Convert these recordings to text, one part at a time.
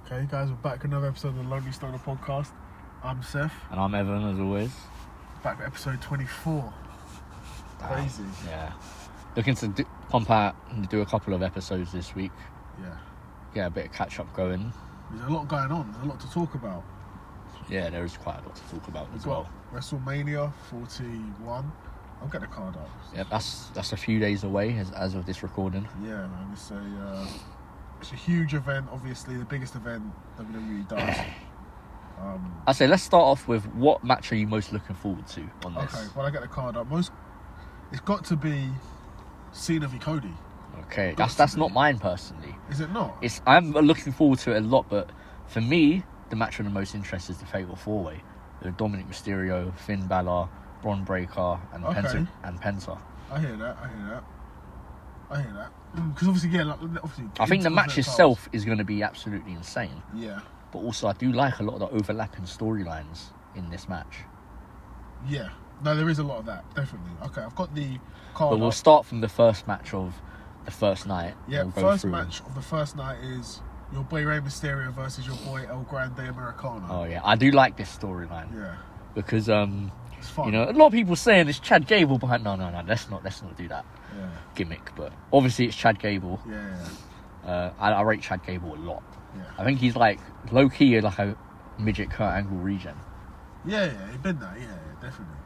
Okay, guys, we're back with another episode of the Lonely Stoner podcast. I'm Seth. And I'm Evan, as always. Back with episode 24. Crazy. Yeah. Looking to pump out and do a couple of episodes this week. Yeah. Get a bit of catch-up going. There's a lot going on. There's a lot to talk about. Yeah, there is quite a lot to talk about We've as well. Wrestlemania 41. I'll get the card up. Yeah, that's a few days away as of this recording. Yeah, man. It's a huge event, obviously. The biggest event WWE does. I say, let's start off with what match are you most looking forward to on this? Okay, well, I get the card up. It's got to be Cena v Cody. Okay, that's not mine personally. Is it not? I'm looking forward to it a lot, but for me, the match of the most interest is the Fatal 4-Way. The Dominic Mysterio, Finn Balor, Braun Breaker, and Penta. I hear that. Because obviously, I think the match itself is going to be absolutely insane. Yeah. But also, I do like a lot of the overlapping storylines in this match. Yeah. No, there is a lot of that, definitely. Okay, I've got the card. But we'll start from the first match of the first night. Yeah, first match of the first night is your boy Rey Mysterio versus your boy El Grande Americano. Oh, yeah. I do like this storyline. Yeah. Because, it's fun. a lot of people saying it's Chad Gable behind. No, let's not do that gimmick. But obviously, it's Chad Gable. Yeah. I rate Chad Gable a lot. Yeah. I think he's like low key like a midget Kurt Angle regen. Yeah, he's been there. Yeah, definitely.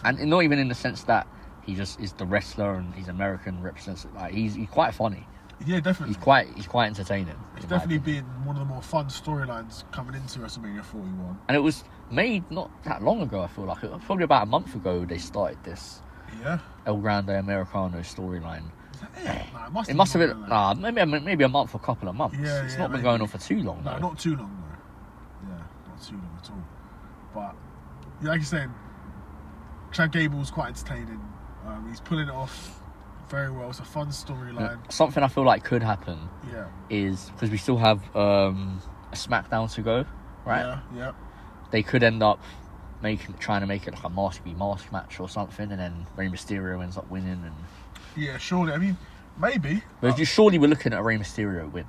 And not even in the sense that he just is the wrestler and he's American, represents it. Like he's quite funny. Yeah, definitely. He's quite entertaining. It's definitely been one of the more fun storylines coming into WrestleMania 41. And it was made not that long ago. I feel like probably about a month ago they started this. Yeah. El Grande Americano storyline. Nah, it must have been maybe a month or a couple of months. Yeah, it's not been going on for too long. No, not too long though. Yeah, not too long at all. But like you're saying, Chad Gable's quite entertaining. He's pulling it off very well. It's a fun storyline. Something I feel like could happen. Yeah. Is because we still have a SmackDown to go, right? Yeah. They could end up trying to make it like a mask v mask match or something, and then Rey Mysterio ends up winning. And yeah, surely. I mean, maybe. But surely we're looking at a Rey Mysterio win.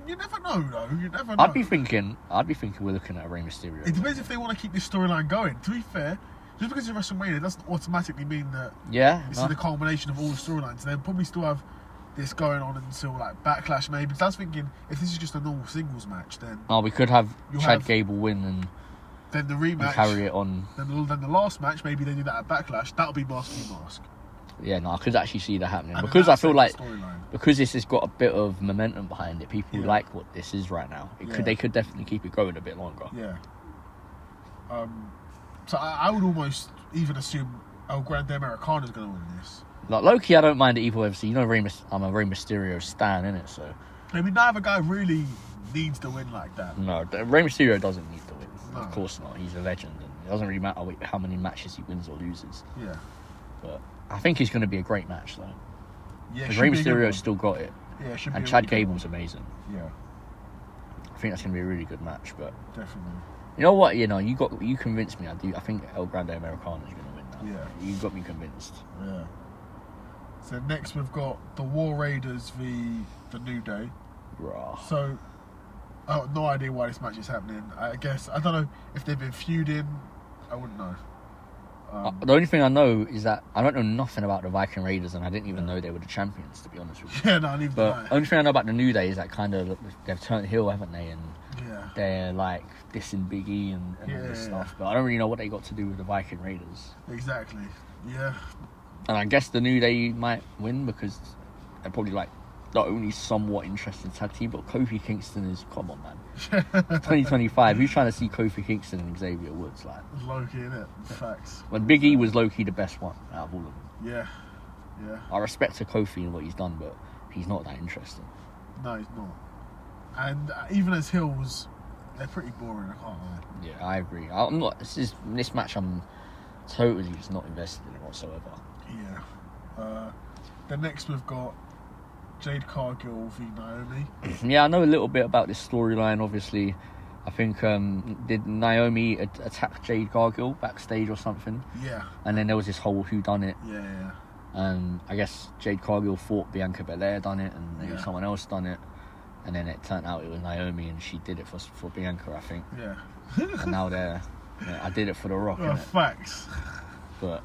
You never know, though. You never know. I'd be thinking we're looking at a Rey Mysterio. It depends if they want to keep this storyline going. To be fair, just because it's WrestleMania doesn't automatically mean that this is the culmination of all the storylines. They'll probably still have this going on until like Backlash, maybe. So I was thinking, if this is just a normal singles match, then we could have Chad Gable win and then the rematch and carry it on. Then the last match, maybe they do that at Backlash. That'll be mask v mask. Yeah, I could actually see that happening And because I feel like storyline. Because this has got a bit of momentum behind it. People like what this is right now. They could definitely keep it going a bit longer. Yeah. So I would almost even assume El Grande Americano is going to win this. Like low-key, I don't mind it either way. So I'm a Rey Mysterio stan, innit? So I mean, neither guy really needs to win like that. No, Rey Mysterio doesn't need to win. No. Of course not. He's a legend, and it doesn't really matter how many matches he wins or loses. Yeah. But I think it's going to be a great match, though. Yeah. Because Rey Mysterio's still got it. Yeah, it should be. And Chad Gable's amazing. Yeah. I think that's going to be a really good match, but definitely. You know what? You convinced me. I think El Grande Americano is going to win now. Yeah. You got me convinced. Yeah. So next we've got the War Raiders v the New Day. Rah. So I have no idea why this match is happening. I guess I don't know if they've been feuding. I wouldn't know. The only thing I know is that I don't know nothing about the Viking Raiders, and I didn't even know they were the champions, to be honest with you. Yeah, no, neither. But the only thing I know about the New Day is that kind of they've turned heel, haven't they? And they're like dissing Big E and all this stuff. But I don't really know what they got to do with the Viking Raiders. Exactly. Yeah. And I guess the New Day might win because they're probably like not only somewhat interesting tag team, but Kofi Kingston is, come on, man. 2025, who's trying to see Kofi Kingston and Xavier Woods? Like, low-key, innit? Facts. When Big E was low-key the best one out of all of them. Yeah. I respect to Kofi and what he's done, but he's not that interesting. No, he's not. And even as heels, they're pretty boring, I can't lie. Yeah, I agree. I'm not. This match, I'm totally just not invested in it whatsoever. Yeah. Then next we've got Jade Cargill v Naomi. Yeah, I know a little bit about this storyline. Obviously, I think did Naomi attack Jade Cargill backstage or something? Yeah. And then there was this whole whodunit. Yeah. And I guess Jade Cargill thought Bianca Belair done it, and maybe someone else done it. and then it turned out it was Naomi, and she did it for Bianca, I think. Yeah. And now I did it for The Rock. Oh, facts. But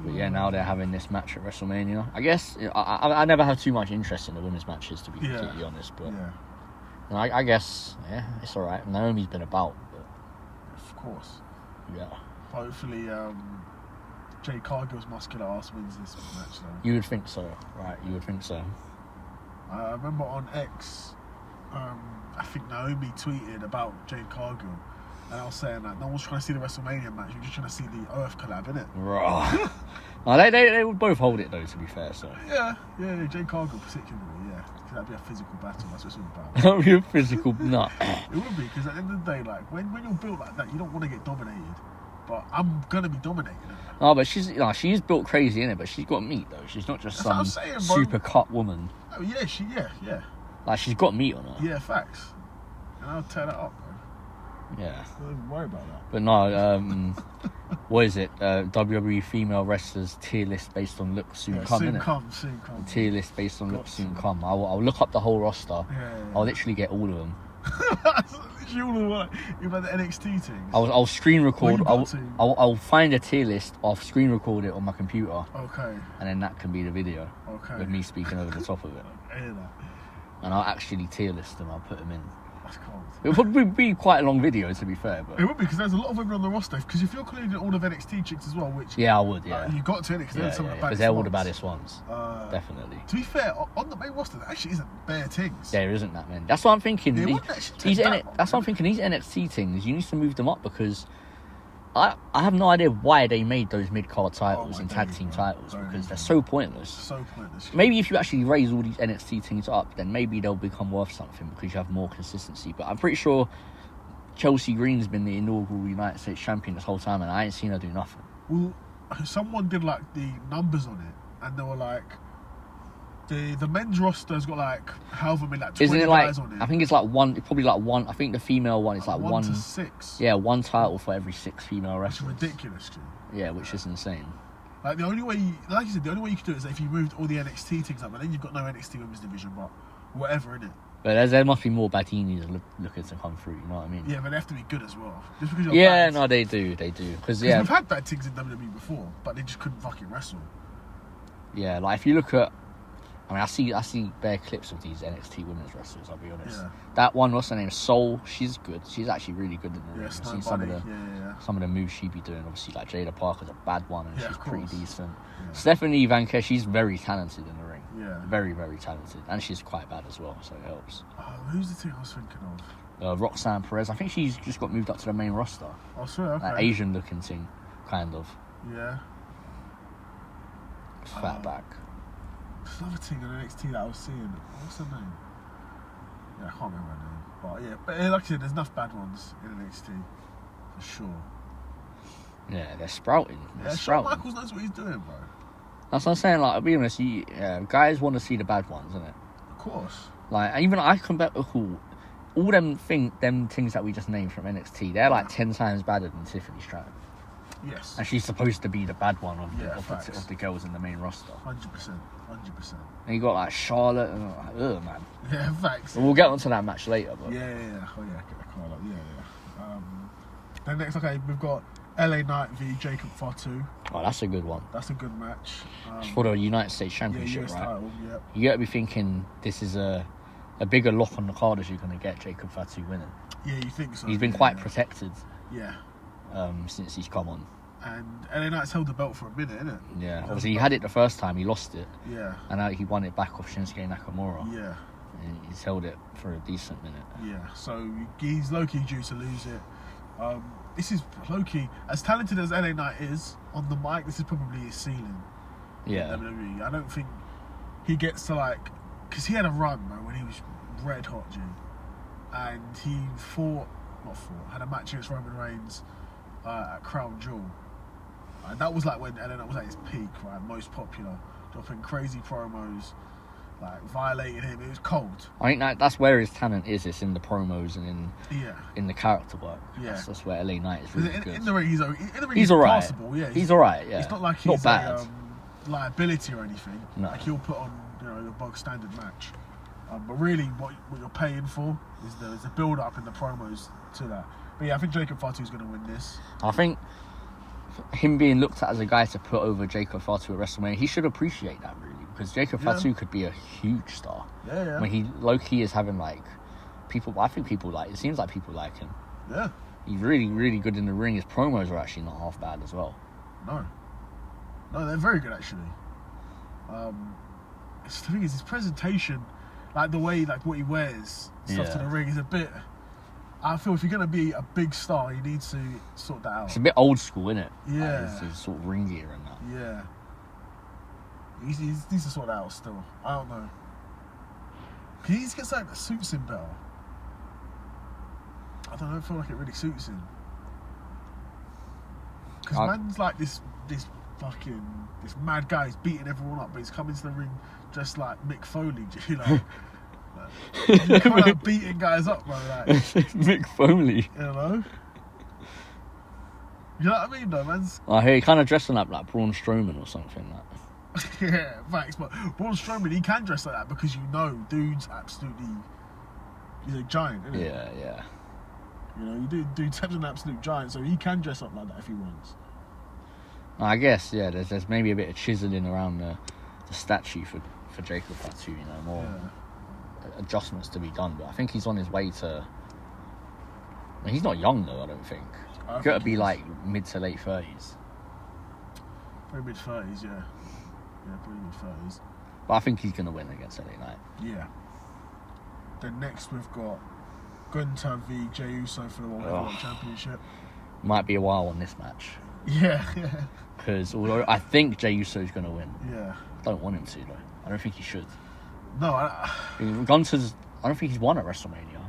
yeah, now they're having this match at WrestleMania. I guess I never have too much interest in the women's matches, to be completely honest. But I guess it's all right. Naomi's been about, but of course. Yeah. Hopefully, Jade Cargill's muscular ass wins this match, though. You would think so, right? You would think so. I remember on X, I think Naomi tweeted about Jade Cargill, and I was saying that no one's trying to see the WrestleMania match, you're just trying to see the OF collab, innit? Right. No, they would both hold it, though, to be fair, so. Yeah, Jade Cargill particularly, yeah. Because that'd be a physical battle, that's what it's all about. That would be a physical nut. It would be, because at the end of the day, like, when you're built like that, you don't want to get dominated. But I'm gonna be dominated. No, but she's built crazy, innit? But she's got meat, though. She's not just some super cut woman. Oh yeah, yeah. Like, she's got meat on her. Yeah, facts. And I'll tear that up, bro. Yeah. Don't even worry about that. But no, what is it? WWE female wrestlers tier list based on looks soon come, innit? Soon come. Tier list based on looks soon come. I'll look up the whole roster. Yeah. I'll literally get all of them. You've had the NXT things. I'll screen record. I'll find a tier list. I'll screen record it on my computer. Okay. And then that can be the video. Okay. With me speaking over the top of it. I hear that. And I'll actually tier list them. I'll put them in. That's cold. It would probably be quite a long video, to be fair. But it would be, because there's a lot of women on the roster. Because if you're including all of NXT chicks as well, which I would. Yeah. You got to, because they're some of the baddest. Because they're all the baddest ones. Definitely. To be fair, on the main roster, there actually isn't bare things. There isn't that many. That's what I'm thinking. That's what I'm thinking. These NXT things, you need to move them up, because I have no idea why they made those mid-card titles and tag team titles, because they're so pointless. So pointless. Maybe if you actually raise all these NXT things up, then maybe they'll become worth something, because you have more consistency. But I'm pretty sure Chelsea Green's been the inaugural United States champion this whole time, and I ain't seen her do nothing. Well, someone did like the numbers on it, and they were like, the men's roster's got like however many, like 20 Isn't it like, guys on it. I think it's like one, probably like one. I think the female one is like 1 to 6. Yeah, one title for every 6 female wrestlers. Which is ridiculous, dude. Yeah, which is insane. Like, the only way, like you said, the only way you could do it is if you moved all the NXT things up, and then you've got no NXT women's division, but whatever, innit? But there must be more Batinis looking to come through, you know what I mean? Yeah, but they have to be good as well. Just because you're bad, bad, no, they do. Because we've had bad things in WWE before, but they just couldn't fucking wrestle. Yeah, like if you look at, I mean, I see bare clips of these NXT women's wrestlers, I'll be honest. Yeah. That one, what's her name? Soul, she's good. She's actually really good in the ring. I've seen some of the moves she'd be doing. Obviously, like Jada Parker's a bad one, and she's pretty decent. Yeah. Stephanie Vanker, she's very talented in the ring. Yeah. Very, very talented. And she's quite bad as well, so it helps. Who's the thing I was thinking of? Roxanne Perez. I think she's just got moved up to the main roster. Oh, swear, okay. Like Asian looking thing, kind of. Yeah. Fat back. There's another thing on NXT that I was seeing. What's her name? Yeah, I can't remember her name. But yeah, but like I said, there's enough bad ones in NXT. For sure. Yeah, they're sprouting. Shawn Michaels knows what he's doing, bro. That's what I'm saying. Like, I'll be honest, guys want to see the bad ones, innit? Of course. Like, even I come back with all them things that we just named from NXT. They're like 10 times badder than Tiffany Stratton. Yes. And she's supposed to be the bad one of the girls in the main roster. 100%. And you got like Charlotte and like, ugh, man. Yeah, facts. We'll get onto that match later. But yeah. Oh yeah, get the card up. Yeah. Then next, okay, we've got LA Knight v Jacob Fatu. Oh, that's a good one. That's a good match. For the United States Championship, US right? Title, yep. You gotta be thinking this is a bigger lock on the card as you're gonna get Jacob Fatu winning. Yeah, you think so? He's been quite protected. Yeah. Since he's come on. And LA Knight's held the belt for a minute, innit? Yeah. Obviously, he had it the first time, he lost it. Yeah. And now he won it back off Shinsuke Nakamura. Yeah. And he's held it for a decent minute. Yeah. So he's low-key due to lose it. This is low-key, as talented as LA Knight is on the mic, this is probably his ceiling. Yeah. WWE. I don't think he gets to like, because he had a run, bro, when he was red hot, G. And he had a match against Roman Reigns at Crown Jewel. And that was like when LA Knight was at his peak, right? Most popular, dropping crazy promos, like violating him. It was cold. I think that's where his talent is. It's in the promos and in the character work. Yeah, that's where LA Knight is really good. In the ring, he's alright. Passable. Yeah, he's alright. Yeah, it's not like he's not bad. Liability or anything. No. Like he'll put on the bog standard match. But really, what you're paying for is the build-up and the promos to that. But yeah, I think Jacob Fatu is going to win this. I think him being looked at as a guy to put over Jacob Fatu at WrestleMania, he should appreciate that, really. Because Jacob Fatu could be a huge star. Yeah. I mean, he low-key is having, like, people... I think people like... It seems like people like him. Yeah. He's really, really good in the ring. His promos are actually not half bad as well. No, they're very good, actually. The thing is, his presentation, like the way, like what he wears stuff to the ring is a bit... I feel if you're going to be a big star, you need to sort that out. It's a bit old school, isn't it? Yeah. Like, his sort of ring gear and that. Yeah. He needs to sort that out still. I don't know. He needs to get something that suits him better. I don't know, I feel like it really suits him. Because man's like this mad guy. He's beating everyone up, but he's coming to the ring just like Mick Foley, you know. He's coming out beating guys up, bro. Like, Mick Foley. You know? You know what I mean, though, man's... I hear he kind of dressing up like Braun Strowman or something like that. Yeah, thanks, but Braun Strowman, he can dress like that because dude's absolutely... He's a giant, isn't he? Yeah. You know, dude's such an absolute giant, so he can dress up like that if he wants. I guess, yeah, there's maybe a bit of chiseling around the statue for Jacob Fatu, you know, more adjustments to be done, but I think he's on his way to... I mean, he's not young, though, I don't think. He's got to be, like, mid to late 30s. Probably mid-30s, yeah. Yeah, probably mid-30s. But I think he's going to win against LA Knight. Yeah. Then next we've got Gunther v Jey Uso for the World Heavyweight Championship. Might be a while on this match. Yeah. Because although I think Jey Uso is going to win. Yeah. I don't want him to, though. I don't think he should. No, Gunther's... I don't think he's won at WrestleMania.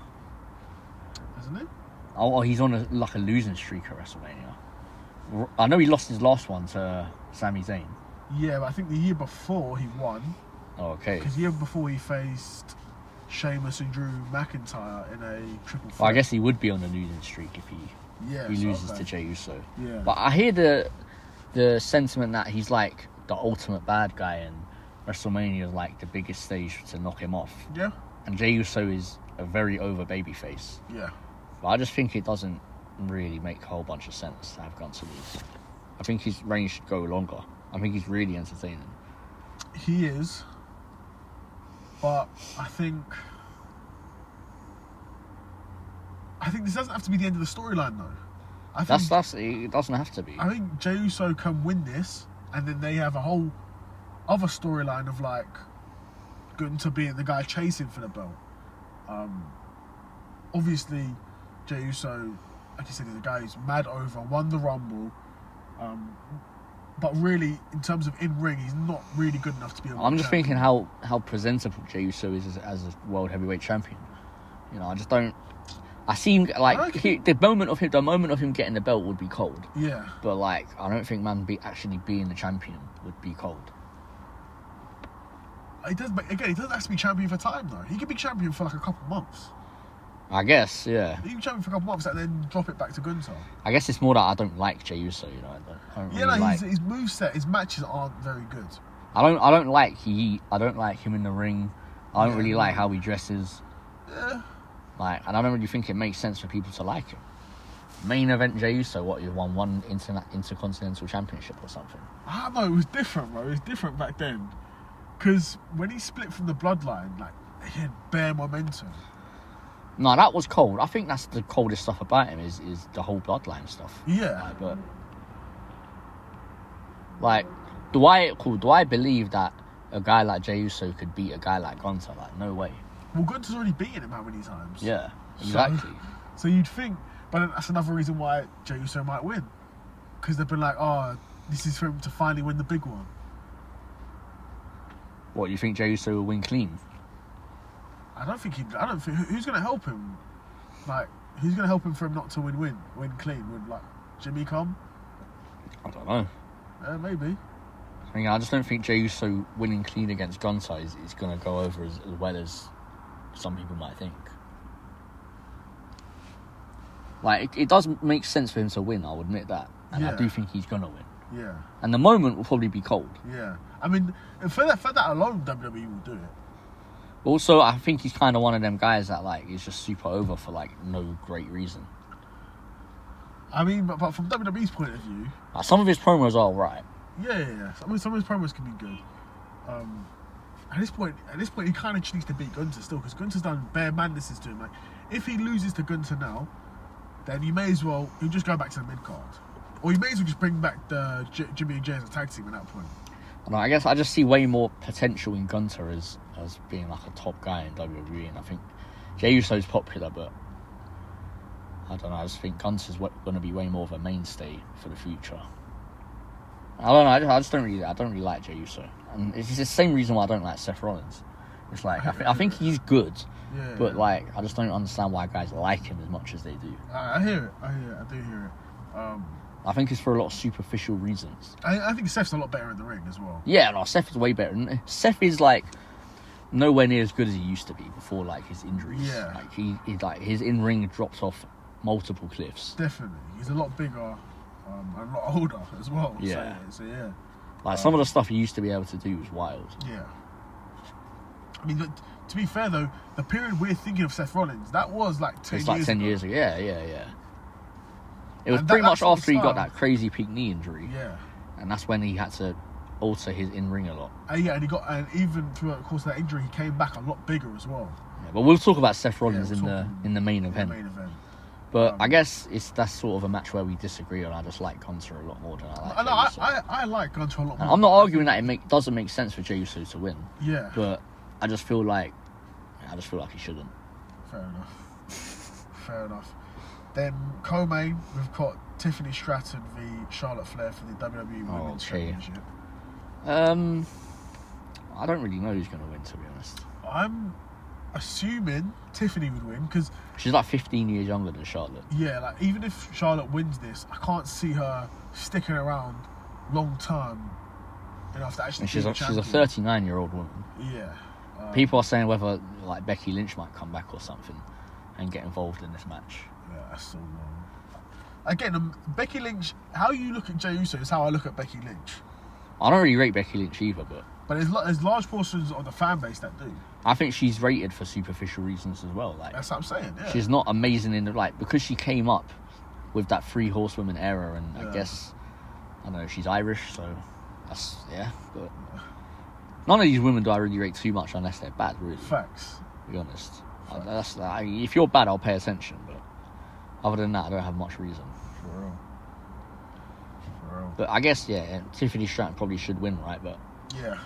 Hasn't he? Oh, he's on a losing streak at WrestleMania. I know he lost his last one to Sami Zayn. Yeah, but I think the year before he won. Oh, okay. Because the year before he faced Sheamus and Drew McIntyre in a triple threat. Well, I guess he would be on a losing streak if he loses to Jey Uso. Yeah. But I hear the sentiment that he's like the ultimate bad guy and WrestleMania is like the biggest stage to knock him off. Yeah. And Jey Uso is a very over babyface. Yeah. But I just think it doesn't really make a whole bunch of sense to have Gunther lose. I think his reign should go longer. I think he's really entertaining. He is. But I think this doesn't have to be the end of the storyline, though. It doesn't have to be. I think Jey Uso can win this, and then they have a whole other storyline of like Gunther being the guy chasing for the belt. Obviously, Jey Uso, like you said, is a guy who's mad over, won the Rumble. But really, in terms of in-ring, he's not really good enough to be a world I'm just champion. thinking how presentable Jey Uso is as a world heavyweight champion. You know, I just don't... I seem like the moment of him getting the belt would be cold. Yeah. But like, I don't think actually being the champion would be cold. He does, but again, he doesn't have to be champion for time, though. He could be champion for like a couple months. I guess, yeah. He can be champion for a couple months and then drop it back to Gunther. I guess it's more that I don't like Jey Uso, you know. I don't really like... his moveset, his matches aren't very good. I don't like him in the ring. I don't really like how he dresses. Yeah. Like, and I don't really think it makes sense for people to like him. Main event Jey Uso, what, he won one Intercontinental Championship or something? I don't know, it was different, bro. It was different back then. Because when he split from the Bloodline, like, he had bare momentum. No, that was cold. I think that's the coldest stuff about him is the whole Bloodline stuff. Yeah. Do I believe that a guy like Jey Uso could beat a guy like Gunther? Like, no way. Well, Gunther's already beaten him how many times? Yeah, exactly. So you'd think, but then that's another reason why Jey Uso might win. Because they've been like, this is for him to finally win the big one. What, you think Jey Uso will win clean? I don't think who's going to help him? Like, who's going to help him for him not to win clean? Would, like, Jimmy come? I don't know. Maybe. I just don't think Jey Uso winning clean against Gunther is going to go over as well as some people might think. Like, it does make sense for him to win, I'll admit that. And I do think he's going to win. Yeah. And the moment will probably be cold. Yeah. I mean, for that alone, WWE will do it. Also, I think he's kind of one of them guys that, like, is just super over for, like, no great reason. I mean, but from WWE's point of view... Like, some of his promos are alright. Yeah. I mean, some of his promos can be good. At this point, he kind of just needs to beat Gunther still, because Gunther's done bare madnesses to him. Like, if he loses to Gunther now, then he'll just go back to the mid-card. Or you may as well just bring back the Jimmy and Jay as a tag team at that point. No, I guess I just see way more potential in Gunther as being like a top guy in WWE, and I think Jey Uso's popular, but I don't know. I just think Gunther's going to be way more of a mainstay for the future. I don't know. I don't really like Jey Uso, and it's the same reason why I don't like Seth Rollins. It's like I think he's good, but like I just don't understand why guys like him as much as they do. I hear it. I do hear it. I think it's for a lot of superficial reasons. I think Seth's a lot better in the ring as well. Yeah, no, Seth is way better. Seth is like nowhere near as good as he used to be before, like his injuries. Yeah, like he like his in ring drops off multiple cliffs. Definitely, he's a lot bigger, and a lot older as well. Yeah, so yeah. Like some of the stuff he used to be able to do was wild. Yeah. I mean, to be fair though, the period we're thinking of Seth Rollins, that was like 10 years ago. It's like 10 years ago. Yeah. It was pretty much after he got that crazy peak knee injury. Yeah. And that's when he had to alter his in-ring a lot. And and even throughout the course of that injury, he came back a lot bigger as well. Yeah, but we'll talk about Seth Rollins in the main event. But I guess that's sort of a match where we disagree, and I just like Gunther a lot more than I like Jey Uso. I like Gunther a lot more. I'm not arguing that it doesn't make sense for Jey Uso to win. Yeah. But I just feel like he shouldn't. Fair enough. Then co-main, we've got Tiffany Stratton v Charlotte Flair for the WWE Women's Championship. I don't really know who's going to win, to be honest. I'm assuming Tiffany would win because she's like 15 years younger than Charlotte. Yeah, like even if Charlotte wins this, I can't see her sticking around long term enough to actually. She's a 39-year-old woman. Yeah. People are saying whether like Becky Lynch might come back or something and get involved in this match. Yeah, that's so long. Again, Becky Lynch. How you look at Jey Uso is how I look at Becky Lynch. I don't really rate Becky Lynch either, but there's large portions of the fan base that do. I think she's rated for superficial reasons as well. Like that's what I'm saying. Yeah. She's not amazing in the because she came up with that 3 horsewomen era, and I guess I don't know, she's Irish, so that's But none of these women do I really rate too much unless they're bad. Really, facts. To be honest, if you're bad, I'll pay attention. But other than that, I don't have much reason. For real. But I guess Tiffany Stratton probably should win, right? But yeah.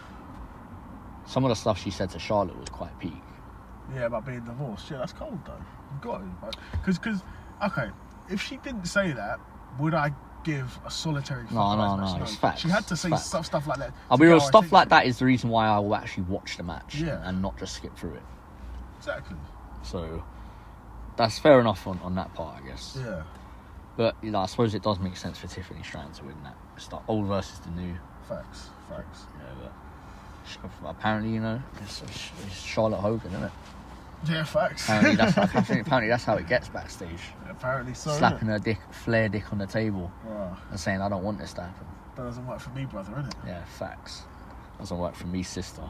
Some of the stuff she said to Charlotte was quite peak. Yeah, about being divorced. Yeah, that's cold though. You've got to. Because, okay, if she didn't say that, would I give a solitary... No, it's facts. She had to say stuff like that. I'll be real, stuff like that is the reason why I will actually watch the match and not just skip through it. Exactly. So, that's fair enough on that part, I guess. Yeah. But, I suppose it does make sense for Tiffany Stratton to win that. It's the old versus the new. Facts. Yeah, but apparently, it's Charlotte Hogan, isn't it? Yeah, facts. Apparently that's how it gets backstage. Yeah, apparently so. Slapping her Flair dick on the table and saying, "I don't want this to happen." That doesn't work for me, brother, innit? Yeah, facts. Doesn't work for me, sister.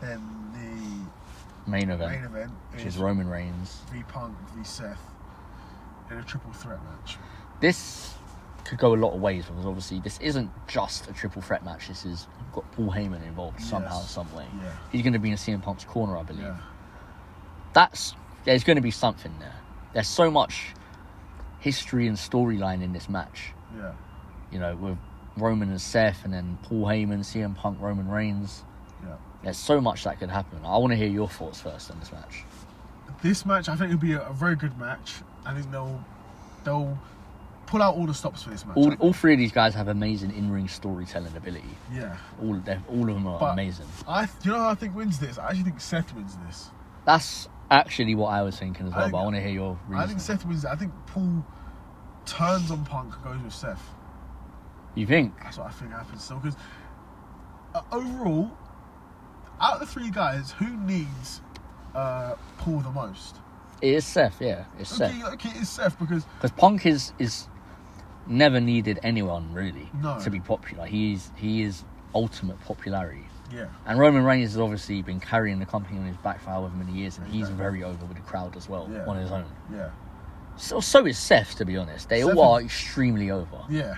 Then the main event which is Roman Reigns v Punk v Seth in a triple threat match. This could go a lot of ways because obviously this isn't just a triple threat match. This is got Paul Heyman involved somehow, some way. Yeah. He's going to be in CM Punk's corner, I believe. Yeah. There's going to be something there. There's so much history and storyline in this match. Yeah. With Roman and Seth, and then Paul Heyman, CM Punk, Roman Reigns. Yeah. There's so much that could happen. I want to hear your thoughts first on this match. This match, I think, will be a very good match. I think they'll pull out all the stops for this match. All 3 of these guys have amazing in-ring storytelling ability. Yeah. All of them are amazing. You know who I think wins this? I actually think Seth wins this. That's actually what I was thinking as well, but I want to hear your reason. I think Seth wins it. I think Paul turns on Punk and goes with Seth. You think? That's what I think happens. So, because overall, out of the 3 guys, who needs Paul the most? It is Seth, yeah. It's Seth. Okay, it's Seth because Punk is never needed anyone really to be popular. He is ultimate popularity. Yeah. And Roman Reigns has obviously been carrying the company on his back for however many years, and he's very over with the crowd as well, on his own. Yeah. So is Seth, to be honest. They all are extremely over. Yeah.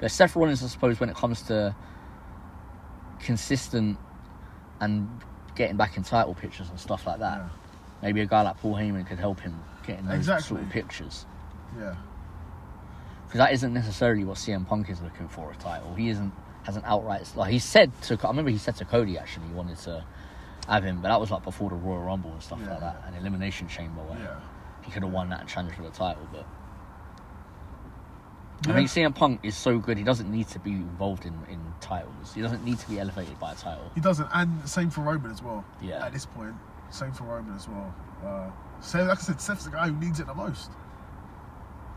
But Seth Rollins, I suppose, when it comes to consistent and getting back in title pictures and stuff like that, maybe a guy like Paul Heyman could help him get in those sort of pictures. Yeah. Because that isn't necessarily what CM Punk is looking for, a title. He hasn't outright... Like, he said to... I remember he said to Cody, actually, he wanted to have him, but that was, like, before the Royal Rumble and stuff like that, and Elimination Chamber, where he could have won that and challenged for the title, but... I think CM Punk is so good, he doesn't need to be involved in titles. He doesn't need to be elevated by a title. He doesn't, and same for Roman as well. Yeah. At this point, same for Roman as well. So, like I said, Seth's the guy who needs it the most.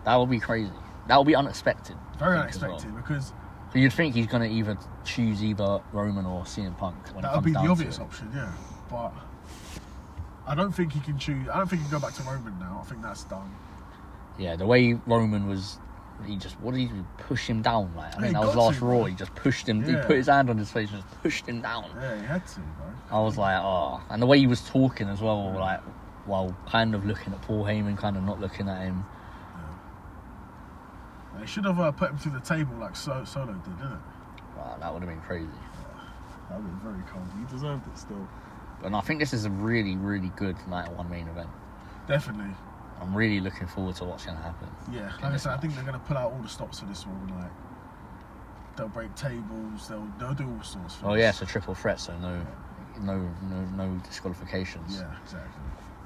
That would be crazy. That would be unexpected. Very unexpected, because... So you'd think he's going to choose either Roman or CM Punk. That would be the obvious option, yeah. But I don't think he can choose... I don't think he can go back to Roman now. I think that's done. Yeah, the way Roman was... What did he do? Push him down? Like, I think that was last Raw. He just pushed him. Yeah. He put his hand on his face and just pushed him down. Yeah, he had to, bro. I was like, oh. And the way he was talking as well, like, while kind of looking at Paul Heyman, kind of not looking at him. They should have put him through the table like Solo did, didn't it? Wow, that would have been crazy. Yeah, that would have been very cold. He deserved it still. But I think this is a really, really good Night 1 main event. Definitely. I'm really looking forward to what's going to happen. Yeah, like I said, I think they're going to pull out all the stops for this one. Like, they'll break tables, they'll do all sorts. Oh yeah, it's a triple threat, so no disqualifications. Yeah, exactly.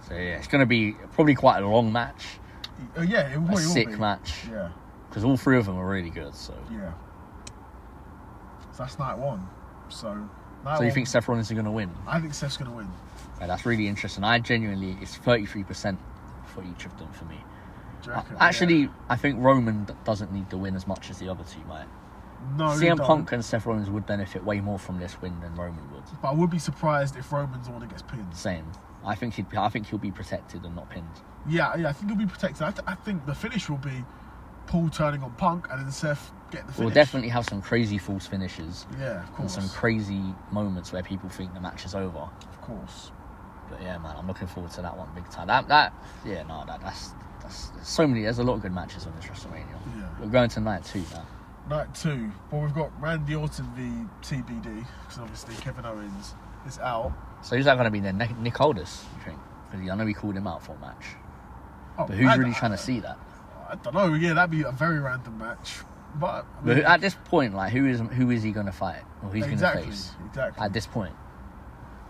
So yeah, it's going to be probably quite a long match. Yeah, it will be. A sick match. Yeah. Because all three of them are really good. So yeah. So that's Night 1. So you think Seth Rollins is going to win? I think Seth's going to win. Yeah, that's really interesting. It's 33% for each of them for me. I think Roman doesn't need to win as much as the other two might. No, CM Punk and Seth Rollins would benefit way more from this win than Roman would. But I would be surprised if Roman's the one that gets pinned. Same. I think he'll be protected and not pinned. Yeah, I think he'll be protected. I think the finish will be Paul turning on Punk and then Seth getting the finish. We'll definitely have some crazy false finishes. Yeah, of course. And some crazy moments where people think the match is over. Of course. But yeah, man, I'm looking forward to that one big time. That's so many. There's a lot of good matches on this WrestleMania. Yeah. We're going to Night 2 now. Night 2. Well, we've got Randy Orton v TBD, because obviously Kevin Owens is out. So who's that going to be then? Nick Aldis, you think? Because I know we called him out for a match. But who's really trying to see that? I don't know. Yeah, that'd be a very random match. But at this point, like, who is he going to fight? Or who's going to face? Exactly. At this point.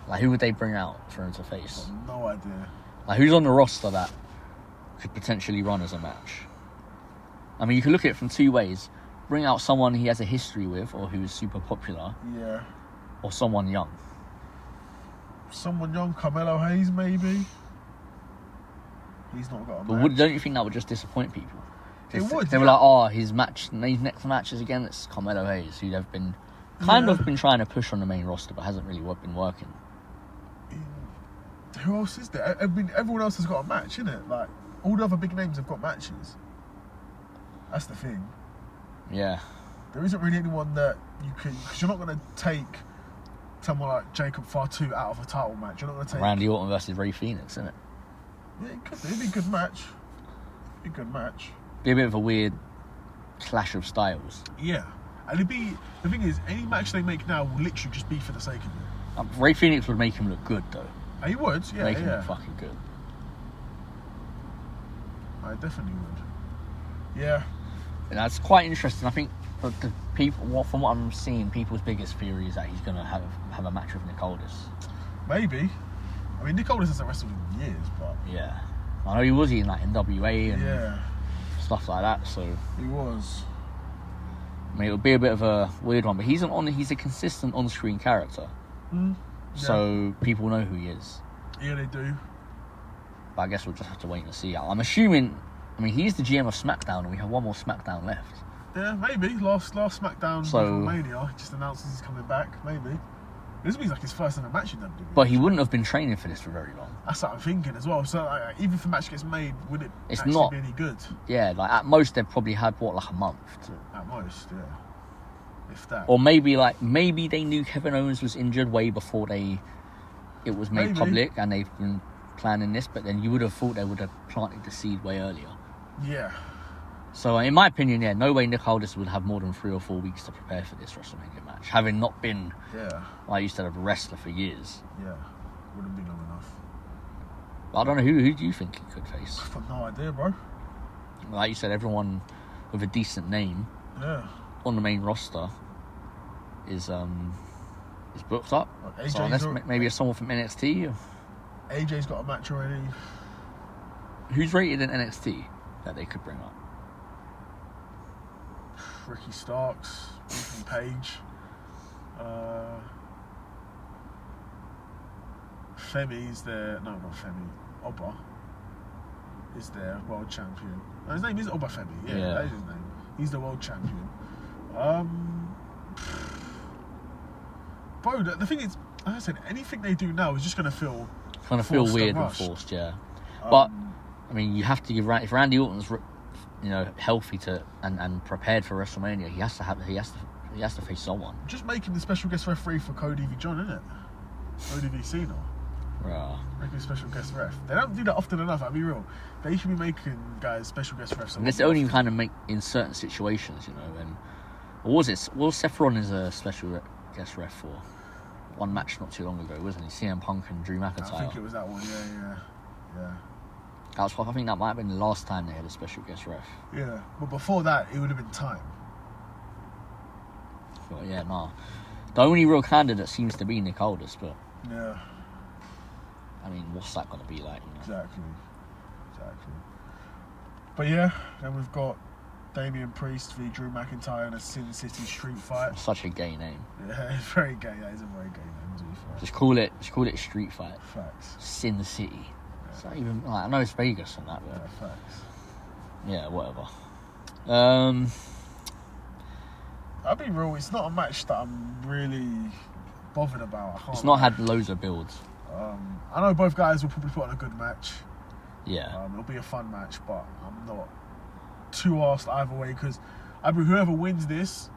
Like, who would they bring out for him to face? I've got no idea. Like, who's on the roster that could potentially run as a match? I mean, you can look at it from two ways. Bring out someone he has a history with or who is super popular. Yeah. Or someone young. Someone young, Carmelo Hayes, maybe. He's not got a match. But don't you think that would just disappoint people? It would. They were like, his next match is again, it's Carmelo Hayes, who they've been been trying to push on the main roster, but hasn't really been working. Who else is there? I mean, everyone else has got a match, innit? Like, all the other big names have got matches. That's the thing. Yeah. There isn't really anyone that you can... Because you're not going to take someone like Jacob Fatu out of a title match. You're not going to take... Randy Orton versus Rey Fenix, isn't it? Yeah, it could be. It'd be a good match. Be a Be a bit of a weird clash of styles. Yeah. And it'd be... The thing is, any match they make now will literally just be for the sake of it. Rey Fenix would make him look good, though. He would, yeah. Make him look fucking good. I definitely would. Yeah. And that's quite interesting. I think the people, from what I'm seeing, people's biggest theory is that he's going to have a match with Nick Aldis. Maybe. I mean, Nick Aldis hasn't wrestled in years, but... Yeah. I know he was in, like, NWA and stuff like that, so... He was. I mean, it would be a bit of a weird one, but he's a consistent on-screen character. Yeah. So people know who he is. Yeah, they do. But I guess we'll just have to wait and see. I'm assuming... I mean, he's the GM of SmackDown, and we have one more SmackDown left. Yeah, maybe. Last SmackDown, Wrestlemania, he just announces he's coming back. Maybe. This means like his first ever match in WWE. But he wouldn't have been training for this for very long. That's what I'm thinking as well. So like, even if a match gets made, would it actually be any good? Yeah, like at most they've probably had, like a month? At most, yeah. If that. Or maybe they knew Kevin Owens was injured way before it was made public, and they've been planning this. But then you would have thought they would have planted the seed way earlier. Yeah. So in my opinion, no way Nick Aldis would have more than 3 or 4 weeks to prepare for this WrestleMania match, having not been, like you said, a wrestler for years. Yeah, wouldn't be long enough. But I don't know, who do you think he could face? I've got no idea, bro. Like you said, everyone with a decent name on the main roster is booked up. So unless maybe it's someone from NXT. AJ's got a match already. Who's rated in NXT that they could bring up? Ricky Starks, Ethan Page, Femi's there. No, not Femi. Oba is their world champion. No, his name is Oba Femi. Yeah, that is his name. He's the world champion. Bro, the thing is, like I said, anything they do now is just going to feel weird and forced, yeah. But I mean, you have to give if Randy Orton's healthy and prepared for WrestleMania, he has to face someone. Just make him the special guest referee for Cody v. John, isn't it? Cody v. Cena. Right. Make him a special guest ref. They don't do that often enough. I'll be real. They should be making guys special guest refs. And it's only kind of make in certain situations, And what was it? Well, Seth Rollins a special guest ref for one match not too long ago, wasn't he? CM Punk and Drew McIntyre. I think it was that one. Yeah. I think that might have been the last time they had a special guest ref. Yeah, but before that, it would have been time. But yeah, nah. The only real candidate seems to be Nick Aldis, but yeah. I mean, what's that going to be like? Exactly. But yeah, then we've got Damian Priest v Drew McIntyre in a Sin City street fight. Such a gay name. Yeah, it's very gay. That is a very gay name, to be fair. Just call it street fight. Facts. Sin City. Yeah. It's not even I know it's Vegas and that, but yeah, facts. Yeah, whatever. I'll be real. It's not a match that I'm really bothered about. It's not had loads of builds. I know both guys will probably put on a good match. Yeah. It'll be a fun match, but I'm not too arsed either way, because whoever wins this,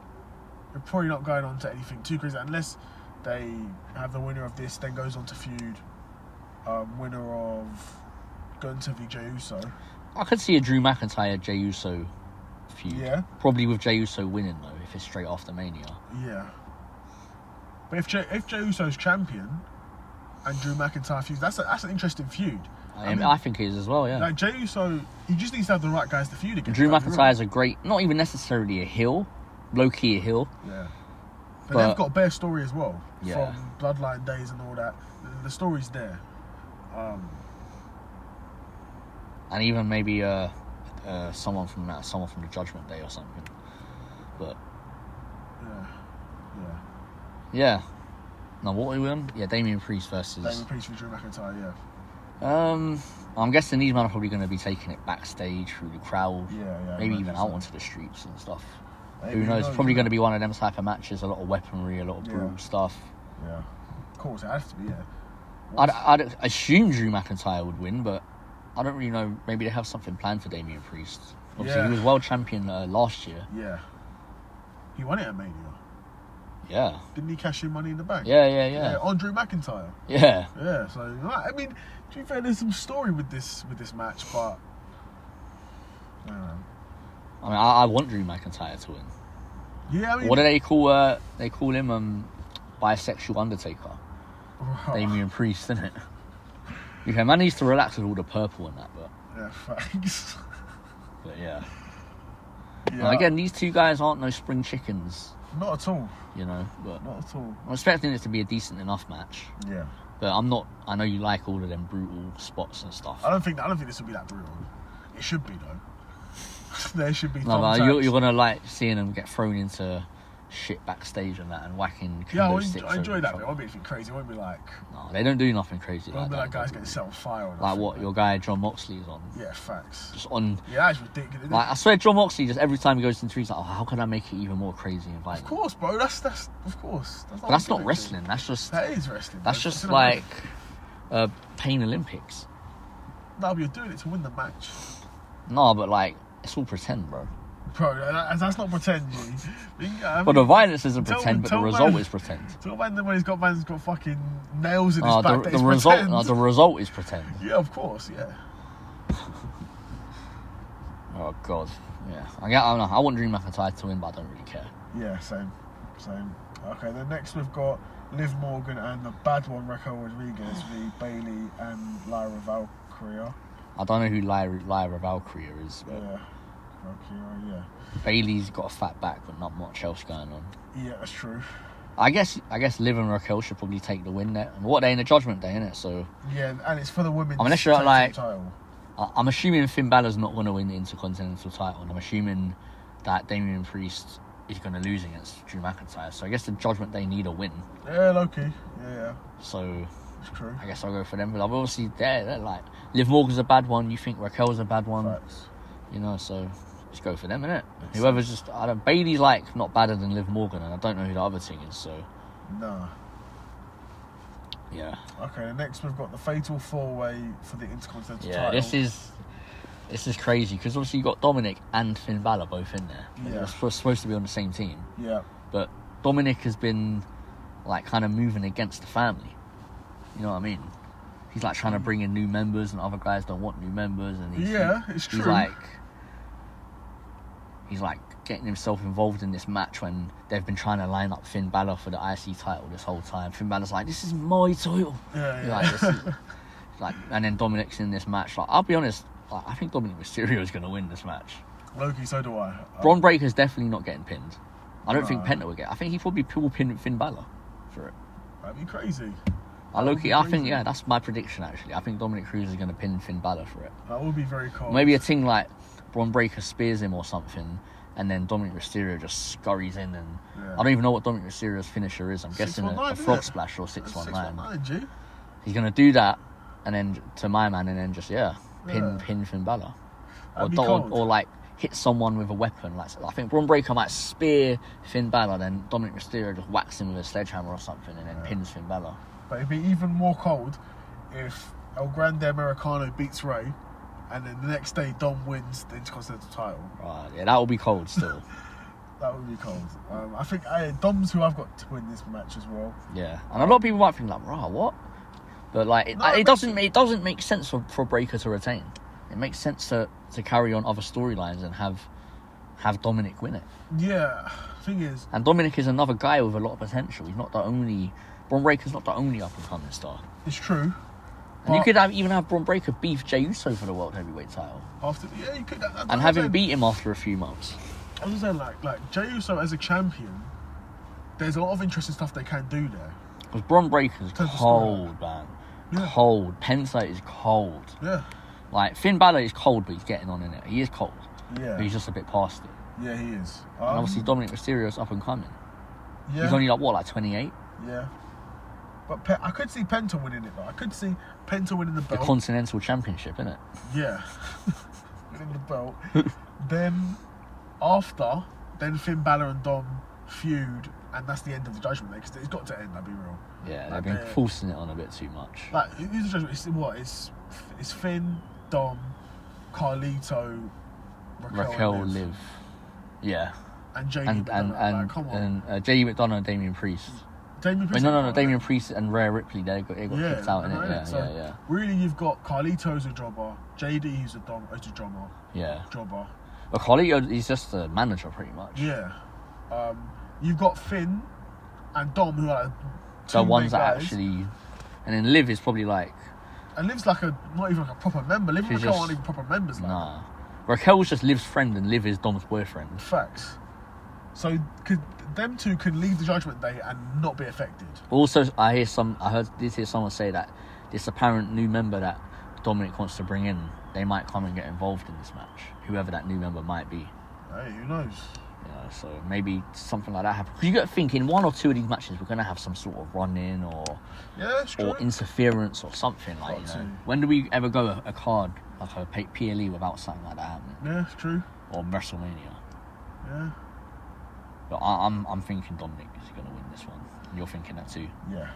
they're probably not going on to anything too crazy unless they have the winner of this, then goes on to feud. Winner of Gunther v Jey Uso. I could see a Drew McIntyre Jey Uso feud. Yeah. Probably with Jey Uso winning though, if it's straight after Mania. Yeah. But if Jey Uso's champion and Drew McIntyre feud, that's an interesting feud. I think it is as well, yeah. Like Jey Uso, he just needs to have the right guys to feud against. Drew McIntyre's a great, not even necessarily a heel, low-key a heel. Yeah. But they've got bare story as well. Yeah. From Bloodline days and all that. The story's there. And even maybe someone from the Judgment Day or something. But yeah. No, what are we on? Yeah, Damian Priest versus Drew McIntyre. Yeah. I'm guessing these men are probably going to be taking it backstage through the crowd. Yeah. Maybe even out onto the streets and stuff. Who knows? It's probably going to be one of them type of matches. A lot of weaponry, a lot of brutal stuff. Yeah. Of course, it has to be. Yeah. I'd assume Drew McIntyre would win, but I don't really know. Maybe they have something planned for Damian Priest. Obviously, he was world champion last year. Yeah. He won it at Mania. Yeah. Didn't he cash in Money in the Bank? Yeah. On Drew McIntyre. Yeah. Yeah. So I mean, to be fair, there's some story with this match, but I mean, I want Drew McIntyre to win. Yeah. I mean, what do they call? They call him bisexual Undertaker. Damian Priest, isn't it? Okay, man needs to relax with all the purple and that, but yeah, thanks. But yeah. And again, these two guys aren't no spring chickens. Not at all. But not at all. I'm expecting it to be a decent enough match. Yeah. But I'm not. I know you like all of them brutal spots and stuff. I don't think this will be that brutal. It should be though. There should be. No, but you're gonna like seeing them get thrown into shit backstage and that and whacking. Yeah, I enjoy that. But it won't be anything crazy. It won't be like. No, they don't do nothing crazy. It won't be like guys getting set on fire. Like what your guy John Moxley is on. Yeah, facts. Just on. Yeah, that's ridiculous. Like I swear, John Moxley just every time he goes into the he's like, oh, how can I make it even more crazy and violent? Of course, bro. That's of course. But that's not wrestling. That's just. That is wrestling. That's just like Pain Olympics. No, but you're doing it to win the match. No, but like it's all pretend, bro. Bro, that's not pretend, G. Well, the violence isn't pretend, but the result is pretend. Talk about when he's got fucking nails in his back. The result is pretend. Yeah, of course, yeah. Oh God, yeah. I don't know. I want Drew McIntyre to win, but I don't really care. Yeah, same. Okay, then next we've got Liv Morgan and the bad one, Raquel Rodriguez v Bayley and Lyra Valkyria. I don't know who Lyra Valkyria is. But yeah, Valkyria, yeah. Bayley's got a fat back, but not much else going on. Yeah, that's true. I guess Liv and Raquel should probably take the win there. What day in the Judgment Day, innit? So yeah, and it's for the women's unless you're like, title. I'm assuming Finn Balor's not going to win the Intercontinental title, and I'm assuming that Damian Priest is going to lose against Drew McIntyre. So I guess the Judgment Day need a win. Yeah, low-key. Yeah. So it's true. I guess I'll go for them. But obviously, they're like, Liv Morgan's a bad one. You think Raquel's a bad one. Facts. You know, so just go for them, innit? Whoever's just... Bayley's like not badder than Liv Morgan, and I don't know who the other thing is, so... Nah. Yeah. Okay, next we've got the Fatal 4-Way for the Intercontinental title. Yeah, this is crazy, because obviously you got Dominic and Finn Balor both in there. Yeah. They're supposed to be on the same team. Yeah. But Dominic has been, like, kind of moving against the family. You know what I mean? He's, like, trying to bring in new members, and other guys don't want new members. And it's true. He's getting himself involved in this match when they've been trying to line up Finn Balor for the IC title this whole time. Finn Balor's like, this is my title. Yeah. And then Dominic's in this match. Like, I'll be honest, I think Dominic Mysterio is going to win this match. Loki, so do I. Braun Breaker's definitely not getting pinned. I don't think Penta will get. I think he probably will pin Finn Balor for it. That'd be crazy. I think that's my prediction actually. I think Dominic Cruz is going to pin Finn Balor for it. That would be very cool. Maybe a thing like Braun Breaker spears him or something, and then Dominic Mysterio just scurries in, and I don't even know what Dominic Mysterio's finisher is. I'm guessing a frog splash or 619. He's going to do that, and then to my man, and then just pin Finn Balor, or like hit someone with a weapon. Like I think Braun Breaker might spear Finn Balor, then Dominic Mysterio just whacks him with a sledgehammer or something, and then pins Finn Balor. But it'd be even more cold if El Grande Americano beats Rey, and then the next day Dom wins the Intercontinental title. Right, yeah, that will be cold still. That would be cold. I think Dom's who I've got to win this match as well. Yeah, and a lot of people might think like, "Rah, what?" But like, it doesn't make sense for Breaker to retain. It makes sense to carry on other storylines and have Dominic win it. Yeah, thing is, and Dominic is another guy with a lot of potential. He's not the only. Braun Breaker's not the only up and coming star. It's true. And you could even have Braun Breaker beef Jey Uso for the World Heavyweight title. You could. And have him beat him after a few months. I was saying, like Jey Uso as a champion, there's a lot of interesting stuff they can do there. Because Braun Breaker's cold, man. Yeah. Cold. Penta is cold. Yeah. Like, Finn Balor is cold, but he's getting on in it. He is cold. Yeah. But he's just a bit past it. Yeah, he is. And obviously Dominic Mysterio's up and coming. Yeah. He's only like 28? Yeah. But I could see Penta winning it, though. I could see Penta winning the belt. The Continental Championship, innit? Yeah. Winning the belt. Then Finn Balor and Dom feud, and that's the end of the Judgment Day, because it's got to end, I'll be real. Yeah, they've been forcing it on a bit too much. Like, who's the Judgment? It's Finn, Dom, Carlito, Raquel Liv. Yeah. And JD come on. And JD McDonough and Damian Priest. Damian Priest and Rhea Ripley, they got kicked out in it. Yeah. Really, you've got Carlito's a jobber, JD who's a jobber. Yeah. Jobber. But Carlito, he's just a manager pretty much. Yeah. You've got Finn and Dom who are the ones that actually, and then Liv is probably like. And Liv's not even like a proper member. Liv and Raquel aren't even proper members. Nah. Raquel's just Liv's friend and Liv is Dom's boyfriend. Facts. So them two can leave the Judgment Day and not be affected. Also, I hear someone say that this apparent new member that Dominic wants to bring in, they might come and get involved in this match. Whoever that new member might be. Hey, who knows? Yeah, so maybe something like that happens. Because you got to think, in one or two of these matches, we're going to have some sort of run-in or interference or something. Like, when do we ever go a card, like a PLE, without something like that happening? Yeah, it's true. Or Wrestlemania. Yeah. But I'm thinking Dominic is going to win this one. You're thinking that too? Yeah.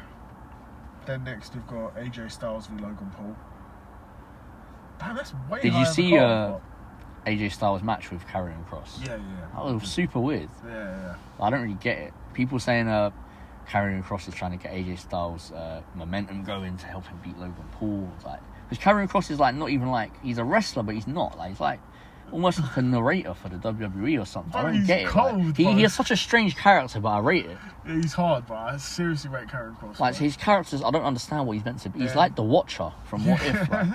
Then next we've got AJ Styles v Logan Paul. Damn, that's way Did higher you see? AJ Styles match with Karrion Kross. Yeah. That was super weird. Yeah. I don't really get it. People saying Karrion Kross is trying to get AJ Styles momentum going to help him beat Logan Paul. Like, because Karrion Kross is like not even like he's a wrestler, but he's not. Like, he's like almost like a narrator for the WWE or something. Bro, I don't get it. Cold, like, he has such a strange character, but I rate it. Yeah, he's hard, bro. I seriously rate Karrion Kross. Like, his characters, I don't understand what he's meant to be. He's like the Watcher from What If. Like.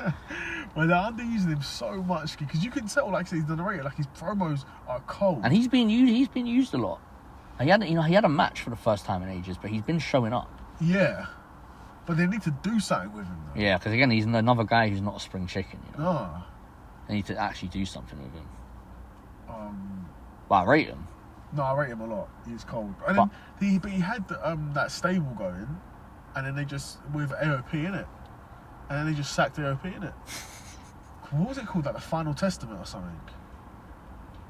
Well, they're underusing him so much because you can tell, like I said, he's the narrator. Like, his promos are cold, and he's been used a lot. And he had a match for the first time in ages, but he's been showing up. Yeah, but they need to do something with him, though. Yeah, because again, he's another guy who's not a spring chicken. You know? No. They need to actually do something with him. But I rate him. No, I rate him a lot. He's cold. And then he had that stable going, and then they just with AOP in it, and then they just sacked AOP in it. What was it called? Like the Final Testament or something?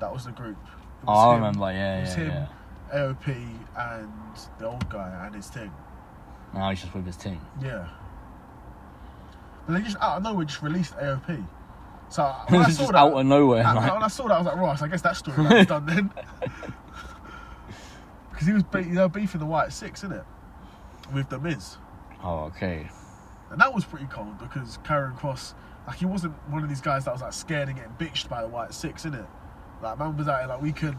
That was the group. I remember. Yeah, it was him, AOP, and the old guy and his team. Now he's just with his team. Yeah. But they just out of nowhere just released AOP. So when I saw just that, out of nowhere. When I saw that, I was like, Ross, I guess that storyline's done then. Because they were beefing the White Six, innit? With The Miz. Oh, okay. And that was pretty cold because Karrion Kross, like, he wasn't one of these guys that was like scared and getting bitched by the White Six, innit? Like, man was out here like, we can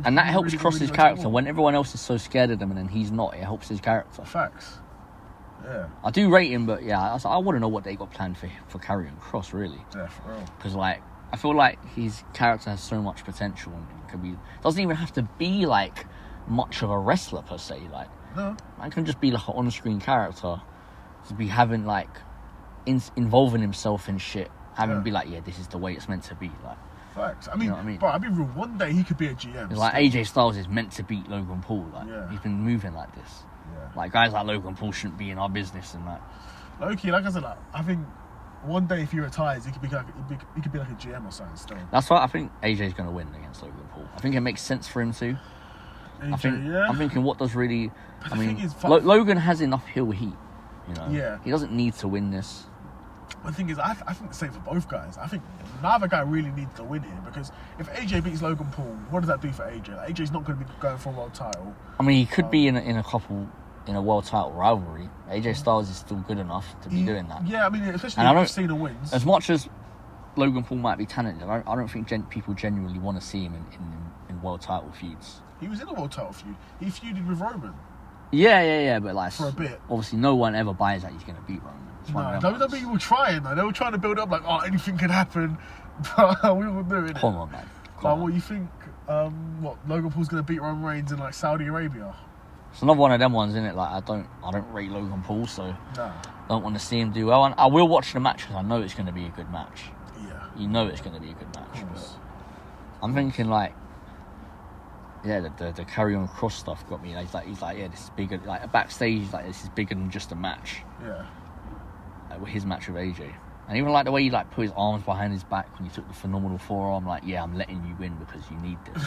and that helps Kross's character. When everyone else is so scared of him and then he's not, it helps his character. Facts. Yeah. I do rate him, but yeah, I want to know what they got planned for Karrion Kross, really. Yeah, for real. Because, like, I feel like his character has so much potential and it could be, doesn't even have to be like much of a wrestler per se. Like, no, man can just be like an on-screen character, just be having like involving himself in shit, having be like, yeah, this is the way it's meant to be. Like, facts. I mean, you know what I mean? Bro, I'll be real. One day he could be a GM. It's like AJ Styles is meant to beat Logan Paul. Like, he's been moving like this. Yeah. Like, guys like Logan Paul shouldn't be in our business and that. Loki, like I said, like, I think one day if he retires, he could be like a GM or something still. That's why I think AJ's going to win against Logan Paul. I think it makes sense for him to. AJ, I'm thinking what does really. But I mean, is, Logan has enough heel heat. You know. Yeah. He doesn't need to win this. The thing is, I think the same for both guys. I think neither guy really needs to win here because if AJ beats Logan Paul, what does that do for AJ? Like, AJ's not going to be going for a world title. I mean, he could be in a world title rivalry. AJ Styles is still good enough to be doing that. Yeah, I mean, especially if Cena wins. As much as Logan Paul might be talented, I don't think people genuinely want to see him in world title feuds. He was in a world title feud. He feuded with Roman. Yeah, but like for a bit. Obviously, no one ever buys that he's going to beat Roman. No, WWE were trying though. They were trying to build up like, oh, anything can happen. But we will do it. Come on, man. What you think? Logan Paul's going to beat Roman Reigns in like Saudi Arabia? It's another one of them ones, isn't it? Like, I don't rate Logan Paul, so no. Don't want to see him do well. And I will watch the match because I know it's going to be a good match. Yeah. You know it's going to be a good match. But I'm thinking like, yeah, the Karrion Kross stuff got me. Like, he's like, yeah, this is bigger. Like backstage, he's like, this is bigger than just a match. Yeah. Like, his match with AJ, and even like the way he like put his arms behind his back when he took the phenomenal forearm. Like, yeah, I'm letting you win because you need this.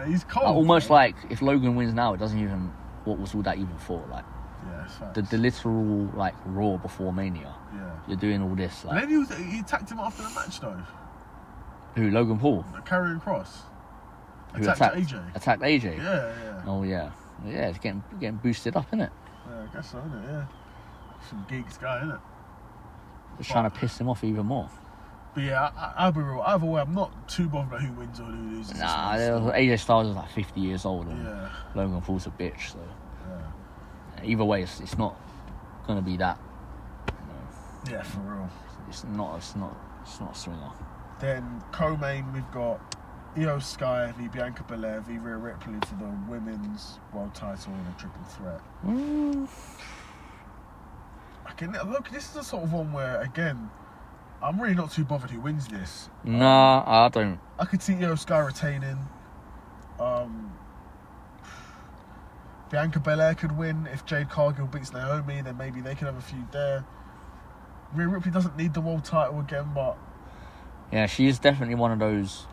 He's cold. Almost like if Logan wins now, it doesn't even. What was all that even for? Like, yeah, the literal like Raw before Mania. Yeah. You're doing all this. Like, and then he attacked him after the match though. Who? Logan Paul. Karrion Kross. Attacked AJ. Attacked AJ. Yeah. Oh yeah. Yeah, it's getting boosted up, isn't it? Yeah, I guess so, isn't it? Yeah. Some geeks guy, isn't it? Just trying to piss him off even more. But yeah, I'll be real. Either way, I'm not too bothered about who wins or who loses. Nah, AJ Styles is like 50 years old and yeah. Logan Paul's a bitch, so yeah. Either way, it's not gonna be that. You know. Yeah, for real. It's not a swinger. Then co-main, we've got Io Sky v Bianca Belair v Rhea Ripley for the women's world title in a triple threat. Look, this is the sort of one where, again, I'm really not too bothered who wins this. Nah, I don't. I could see Io Sky retaining. Bianca Belair could win. If Jade Cargill beats Naomi, then maybe they could have a feud there. Rhea Ripley doesn't need the world title again, but yeah, she is definitely one of those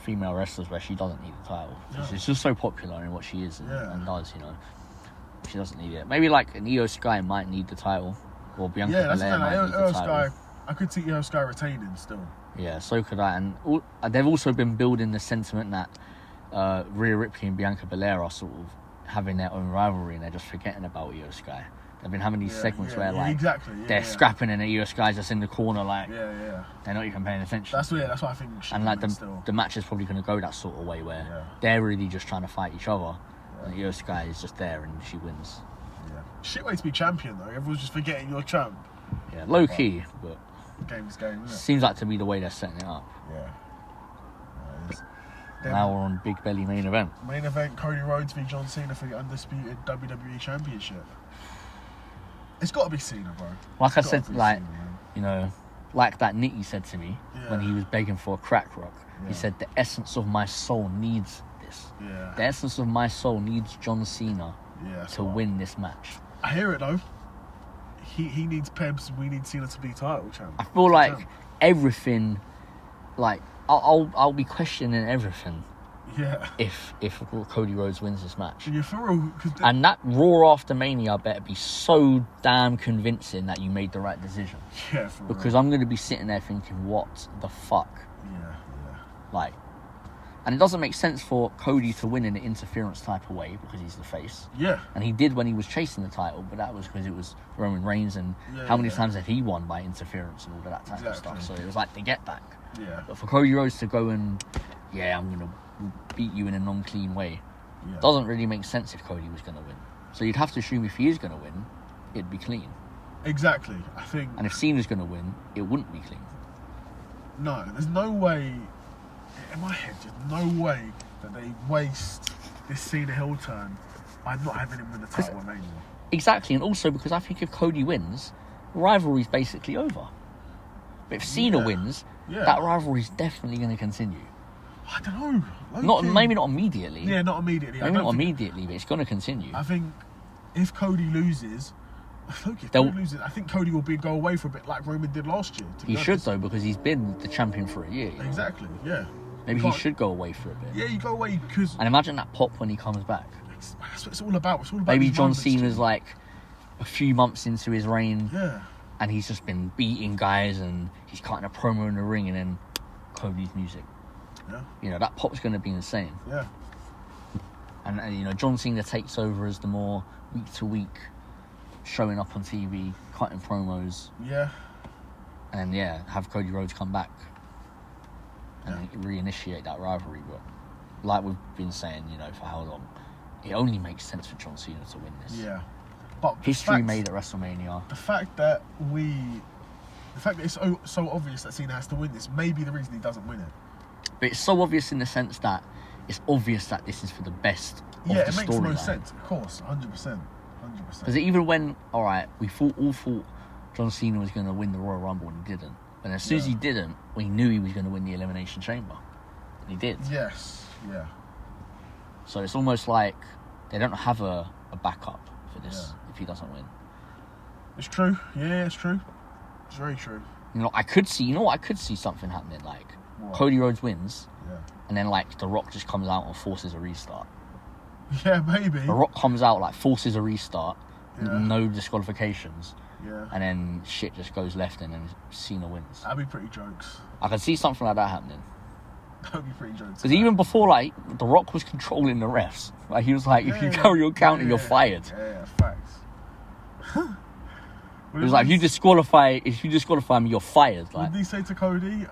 female wrestlers where she doesn't need the title. Yeah. She's just so popular in what she is and does, you know. She doesn't need it. Maybe like an Io Sky might need the title, or Bianca Belair might need the title. I could see Io Sky retaining still. Yeah, so could I. And they've also been building the sentiment that Rhea Ripley and Bianca Belair are sort of having their own rivalry, and they're just forgetting about Io Sky. They've been having these segments where they're scrapping and Io Sky's just in the corner they're not even paying attention. That's what I think. And like the match is probably going to go that sort of way where they're really just trying to fight each other, and Io Sky is just there and she wins. Yeah. Shit way to be champion though. Everyone's just forgetting you're champ. Yeah, low key, but game's game, isn't it? Seems like to be the way they're setting it up. Yeah. Now we're on Big Belly main event. Main event: Cody Rhodes v John Cena for the undisputed WWE Championship. It's got to be Cena, bro. Like I said, like Cena, like that Nicky said to me when he was begging for a crack rock. Yeah. He said, "The essence of my soul needs this. Yeah. The essence of my soul needs John Cena to win this match." I hear it though. He needs Pebs. We need Cena to be title champ. I feel like everything, like I'll be questioning everything. Yeah. If Cody Rhodes wins this match. Yeah, for real. And that Raw after Mania better be so damn convincing that you made the right decision. Yeah, for real. Because I'm going to be sitting there thinking, what the fuck? Yeah. Like, and it doesn't make sense for Cody to win in an interference type of way because he's the face. Yeah. And he did when he was chasing the title, but that was because it was Roman Reigns, and how many times have he won by interference and all of that type of stuff? So it was like the get back. Yeah. But for Cody Rhodes to go and, I'm going to beat you in a non-clean way, doesn't really make sense if Cody was going to win. So you'd have to assume if he is going to win, it'd be clean. Exactly, I think. And if Cena's going to win, it wouldn't be clean. No, there's no way, in my head, there's no way that they waste this Cena heel turn by not having him win the title at Mania. Exactly, and also because I think if Cody wins, rivalry's basically over. But if Cena wins, that rivalry's definitely going to continue. I don't know. Maybe not immediately. Yeah, not immediately. Maybe not immediately, but it's going to continue. I think if Cody loses, I think Cody will go away for a bit like Roman did last year. He should though, because he's been the champion for a year. Exactly. Yeah. Maybe he should go away for a bit. Yeah, you go away because. And imagine that pop when he comes back. That's what it's all about. Maybe John Cena's like a few months into his reign. Yeah. And he's just been beating guys, and he's cutting a promo in the ring, and then Cody's music. Yeah. That pop's going to be insane. Yeah. And John Cena takes over as the more week to week showing up on TV, cutting promos. Yeah. And have Cody Rhodes come back and reinitiate that rivalry. But like we've been saying, for how long, it only makes sense for John Cena to win this. Yeah. But history made at WrestleMania. The fact that it's so obvious that Cena has to win this may be the reason he doesn't win it. But it's so obvious in the sense that it's obvious that this is for the best of the storyline. Yeah, it makes the most sense, of course, 100%. Because even when, we all thought John Cena was going to win the Royal Rumble, and he didn't. And as soon as he didn't, we knew he was going to win the Elimination Chamber. And he did. Yes, yeah. So it's almost like they don't have a backup for this if he doesn't win. It's true. Yeah, it's true. It's very true. I could see something happening, like Cody Rhodes wins, and then The Rock just comes out and forces a restart. Yeah, maybe. The Rock comes out, forces a restart, no disqualifications, and then shit just goes left, and then Cena wins. That'd be pretty jokes. I can see something like that happening. That'd be pretty jokes. Because even before, The Rock was controlling the refs. He was like, if you carry on counting, you're fired. Yeah, facts. It was like, if you disqualify me, you're fired. What did he say to Cody?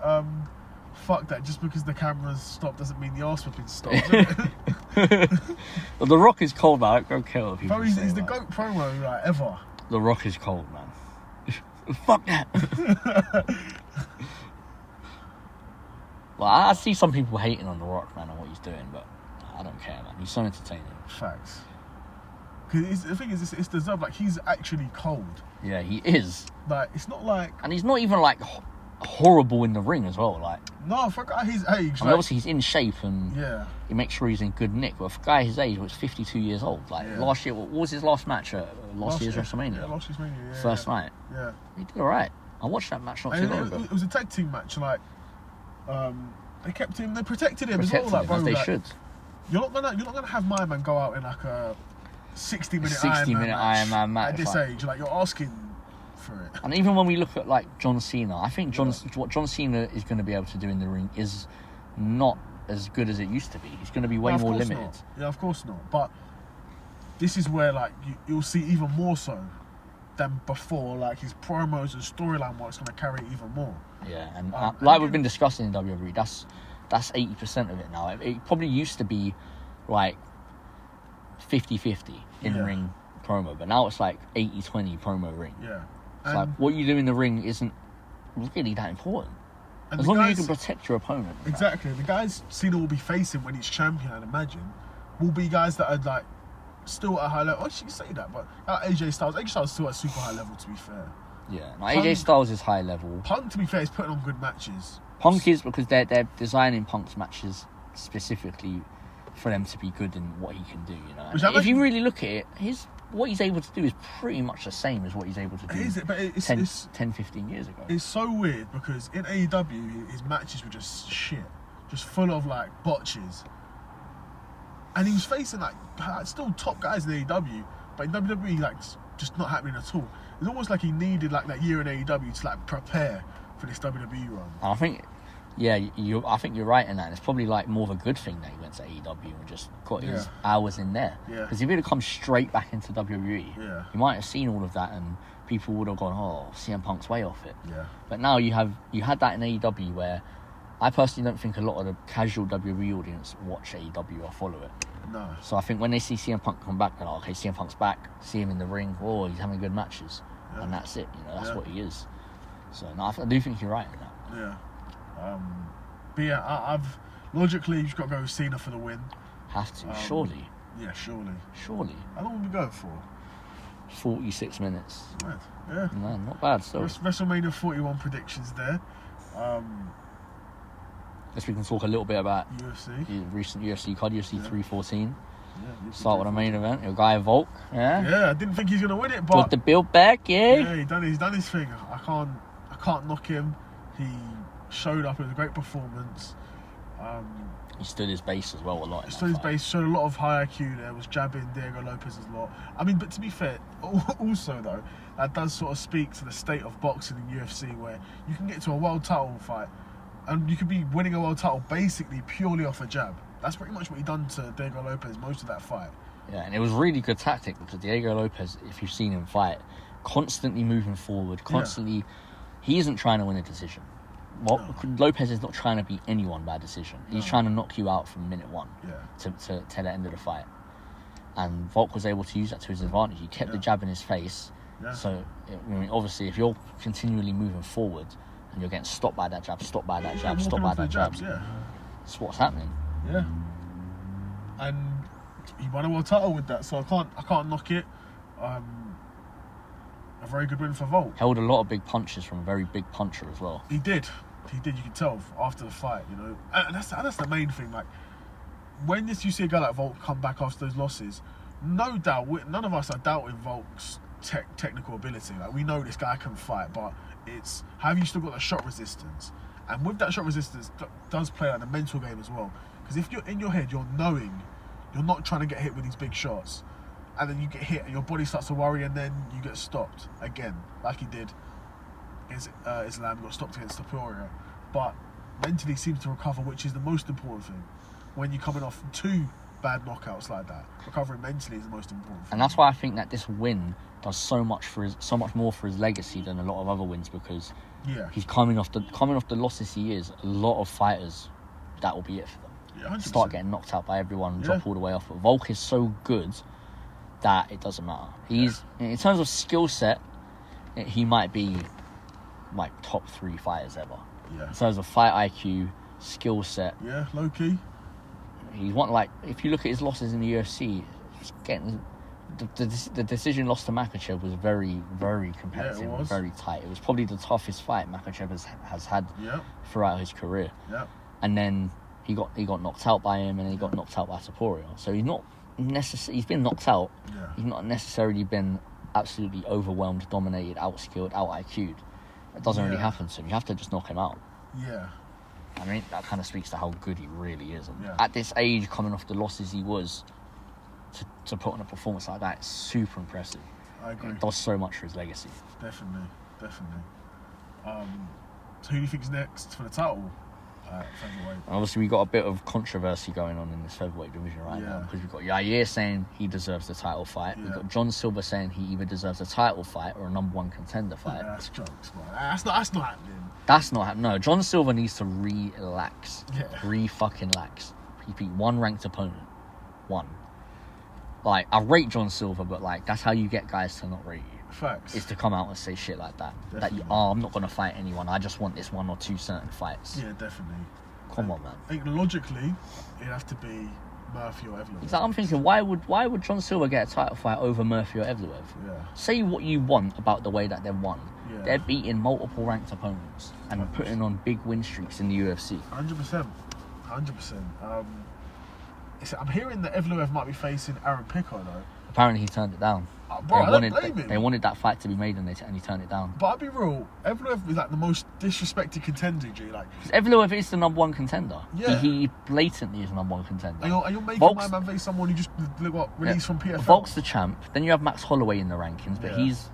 Fuck that, just because the cameras stopped doesn't mean the arse whipping stopped. Well, The Rock is cold, man. I don't care what people say. He's the GOAT promo ever. The Rock is cold, man. Fuck that. Well, I see some people hating on The Rock, man, on what he's doing, but I don't care, man. He's so entertaining. Facts. Because the thing is, it's deserved. He's actually cold. Yeah, he is. It's not like... And he's not even, horrible in the ring as well, No, for a guy his age... obviously he's in shape and he makes sure he's in good nick, but for a guy his age, was 52 years old. Last year, what was his last match at last year's WrestleMania? Yeah, last year's Mania, yeah. First night. Yeah. He did alright. I watched that match not too long ago. It was a tag team match, they kept him, they protected him as well, as they should. You're not gonna have my man go out in a 60-minute Iron Man match at this age. You're asking for it. And even when we look at like John Cena, I think what John Cena is going to be able to do in the ring is not as good as it used to be. He's going to be way more limited. Not. Yeah, of course not. But this is where like you'll see even more so than before. Like his promos and storyline work's going to carry it even more. Yeah, and like we've been discussing in WWE, that's 80% of it now. It probably used to be like 50-50 in-ring promo, but now it's like 80-20 promo ring. Yeah. It's like what you do in the ring isn't really that important. As long as you can protect your opponent. Exactly. The guys Cena will be facing when he's champion, I'd imagine, will be guys that are like still at a high level. Actually, you say that, but AJ Styles is still at super high level, to be fair. Yeah. No, AJ Styles is high level. Punk, to be fair, is putting on good matches. Punk is, because they're designing Punk's matches specifically for them to be good in what he can do, you know. If you really look at it, what he's able to do is pretty much the same as what he's able to do 10, 15 years ago. It's so weird because in AEW, his matches were just shit. Just full of, like, botches. And he was facing, like, still top guys in AEW, but in WWE, like, just not happening at all. It's almost like he needed, like, that year in AEW to, like, prepare for this WWE run. And I think... Yeah, I think you're right in that. It's probably like more of a good thing that he went to AEW and just got his hours in there. Because if he'd have come straight back into WWE, you might have seen all of that and people would have gone, "Oh, CM Punk's way off it." Yeah. But now you had that in AEW where I personally don't think a lot of the casual WWE audience watch AEW or follow it. No. So I think when they see CM Punk come back, they're like, "Okay, CM Punk's back. See him in the ring. Oh, he's having good matches," and that's it. You know, that's what he is. So no, I do think you're right in that. Yeah. But yeah, I've logically you've got to go with Cena for the win. Have to, surely. Yeah, surely. Surely. How long will we go for? 46 minutes. Right. Yeah. No, not bad. So WrestleMania 41 predictions there. Guess we can talk a little bit about UFC. The recent UFC card, UFC 314. Yeah, start with the main event. Your guy Volk. Yeah, I didn't think he's gonna win it, but got the build back. Yeah, he's done his thing. I can't knock him. He showed up. It was a great performance. He stood his base as well a lot. He stood his base, showed a lot of high IQ there, was jabbing Diego Lopez a lot. I mean, but to be fair, also though, that does sort of speak to the state of boxing in UFC, where you can get to a world title fight and you could be winning a world title basically purely off a jab. That's pretty much what he done to Diego Lopez most of that fight. Yeah, and it was really good tactic because Diego Lopez, if you've seen him fight, constantly moving forward, he isn't trying to win a decision. Lopez is not trying to beat anyone by decision. He's trying to knock you out from minute one to the end of the fight. And Volk was able to use that to his advantage. He kept the jab in his face. Yeah. So, I mean, obviously, if you're continually moving forward and you're getting stopped by that jab, stopped by that jab, that's what's happening. Yeah. And he won a world title with that, so I can't knock it. A very good win for Volk. Held a lot of big punches from a very big puncher as well. He did. You can tell after the fight, you know. And that's the main thing. Like, when you see a guy like Volk come back after those losses, no doubt, none of us are doubting Volk's technical ability. Like, we know this guy can fight, but it's, have you still got the shot resistance? And with that shot resistance, does play like the mental game as well. Because if you're in your head, you're knowing you're not trying to get hit with these big shots. And then you get hit and your body starts to worry and then you get stopped again, like he did against Islam, got stopped against Taporia. But mentally seems to recover, which is the most important thing. When you're coming off 2 bad knockouts like that, recovering mentally is the most important thing. And that's why I think that this win does so much more for his legacy than a lot of other wins, because he's coming off the losses he is. A lot of fighters, that will be it for them. Yeah, start getting knocked out by everyone, drop all the way off. But Volk is so good that it doesn't matter. He's in terms of skill set, he might be like top 3 fighters ever. Yeah. In terms of fight IQ, skill set. Yeah, low key. He's one, like, if you look at his losses in the UFC, he's getting the decision loss to Makhachev was very, very competitive, and very tight. It was probably the toughest fight Makhachev has had throughout his career. Yeah. And then he got knocked out by him, and then he got knocked out by Taporia. So he's not necessarily, he's been knocked out. Yeah. He's not necessarily been absolutely overwhelmed, dominated, outskilled, out IQ'd. It doesn't really happen to him. You have to just knock him out. Yeah. I mean, that kind of speaks to how good he really is. And at this age, coming off the losses he was, to put on a performance like that, it's super impressive. I agree. It does so much for his legacy. Definitely. So who do you think's next for the title? Featherweight. Obviously, we got a bit of controversy going on in this featherweight division now because we've got Yair saying he deserves the title fight. We've got John Silver saying he either deserves a title fight or a number one contender fight. Yeah, that's jokes, man. That's not happening. That's not happening. No, John Silver needs to relax. Yeah. Re-fucking-lax. He beat one ranked opponent. One. Like, I rate John Silver, but, like, that's how you get guys to not rate you. Facts. Is to come out and say shit like that. Definitely. That, I'm not going to fight anyone. I just want this one or two certain fights. Yeah, definitely. Come on, man. I think logically, it'd have to be Murphy or Evloev. Exactly. I'm thinking, why would John Silver get a title fight over Murphy or Evloev? Yeah. Say what you want about the way that they've won. Yeah. They're beating multiple ranked opponents and putting on big win streaks in the UFC. 100%. I'm hearing that Evloev might be facing Aaron Pico, though. Apparently, he turned it down. Bro, I don't blame him. They wanted that fight to be made and he turned it down. But I'll be real, Evloev is like the most disrespected contender, G. Like, Evloev is the number one contender. Yeah. He blatantly is the number one contender. And you're making my man face someone who just released from PFL. Volk's the champ. Then you have Max Holloway in the rankings, but he's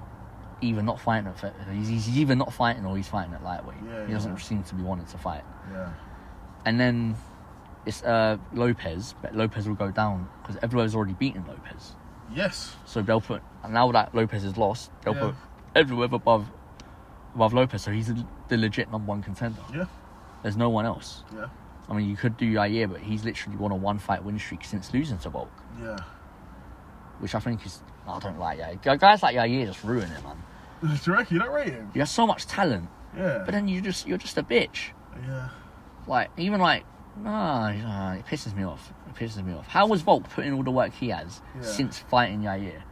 either not fighting he's either not fighting or he's fighting at lightweight. He doesn't seem to be wanting to fight. Yeah. And then it's Lopez, but Lopez will go down because Evloev's already beaten Lopez. Yes. So they'll put, now that Lopez is lost, they'll put Evloev above Lopez, so he's the legit number one contender. Yeah. There's no one else. Yeah. I mean, you could do Yair, but he's literally won a one-fight win streak since losing to Volk. Yeah. Which I think is, I don't like Yair. Guys like Yair just ruin it, man. Do you reckon? You don't rate him? You have so much talent. Yeah. But then you're just a bitch. Yeah. Like, even like, it pisses me off. How was Volk putting all the work he has since fighting Yair?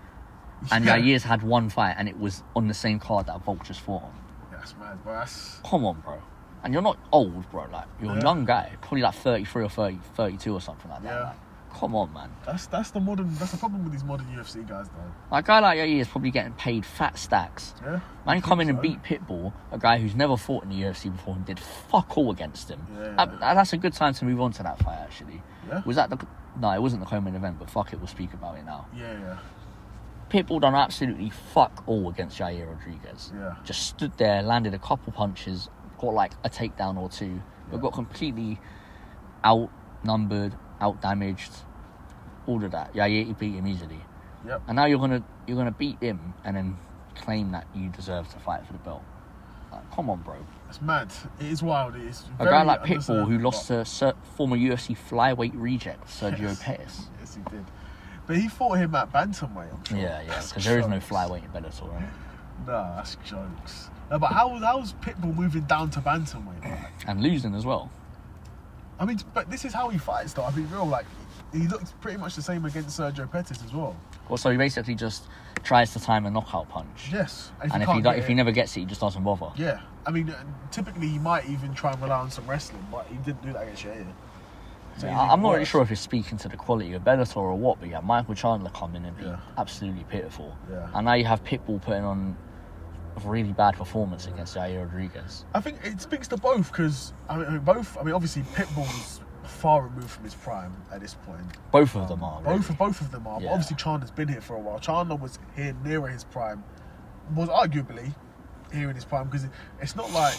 And Yair's had one fight and it was on the same card that Volk just fought on. That's mad, bro. Come on, bro. And you're not old, bro. Like, you're a young guy. Probably like 33 or 32 or something like that. Yeah. Like, come on, man. That's the problem with these modern UFC guys, though. Like, a guy like Yair is probably getting paid fat stacks. Yeah. Man come in and beat Pitbull, a guy who's never fought in the UFC before and did fuck all against him. Yeah. That's a good time to move on to that fight, actually. Yeah. Was that no, it wasn't the co-main event, but fuck it, we'll speak about it now. Yeah. Pitbull done absolutely fuck all against Yair Rodriguez. Yeah. Just stood there, landed a couple punches, got like a takedown or two, but got completely outnumbered, outdamaged, all of that. Yair beat him easily. Yep. And now you're gonna beat him and then claim that you deserve to fight for the belt. Like, come on, bro. It's mad. It is wild. It is a guy like Pitbull who lost to former UFC flyweight reject Sergio Pettis. Yes, he did. But he fought him at bantamweight, I'm sure. Yeah, because there is no flyweight in Bellator, right? Nah, that's jokes. No, but how's Pitbull moving down to bantamweight? Like? And losing as well. I mean, but this is how he fights, though. I mean, real, like, he looks pretty much the same against Sergio Pettis as well. Well, so he basically just tries to time a knockout punch. Yes. And if he never gets it, he just doesn't bother. Yeah. I mean, typically he might even try and rely on some wrestling, but he didn't do that against Yair. So yeah, I'm not really sure if it's speaking to the quality of Bellator or what, but yeah, Michael Chandler come in and be absolutely pitiful. Yeah. And now you have Pitbull putting on a really bad performance against Yair Rodriguez. I think it speaks to both because, obviously Pitbull's far removed from his prime at this point. Both of them are. Really. Both of them are. Yeah. But obviously Chandler's been here for a while. Chandler was here nearer his prime. Was arguably here in his prime because it's not like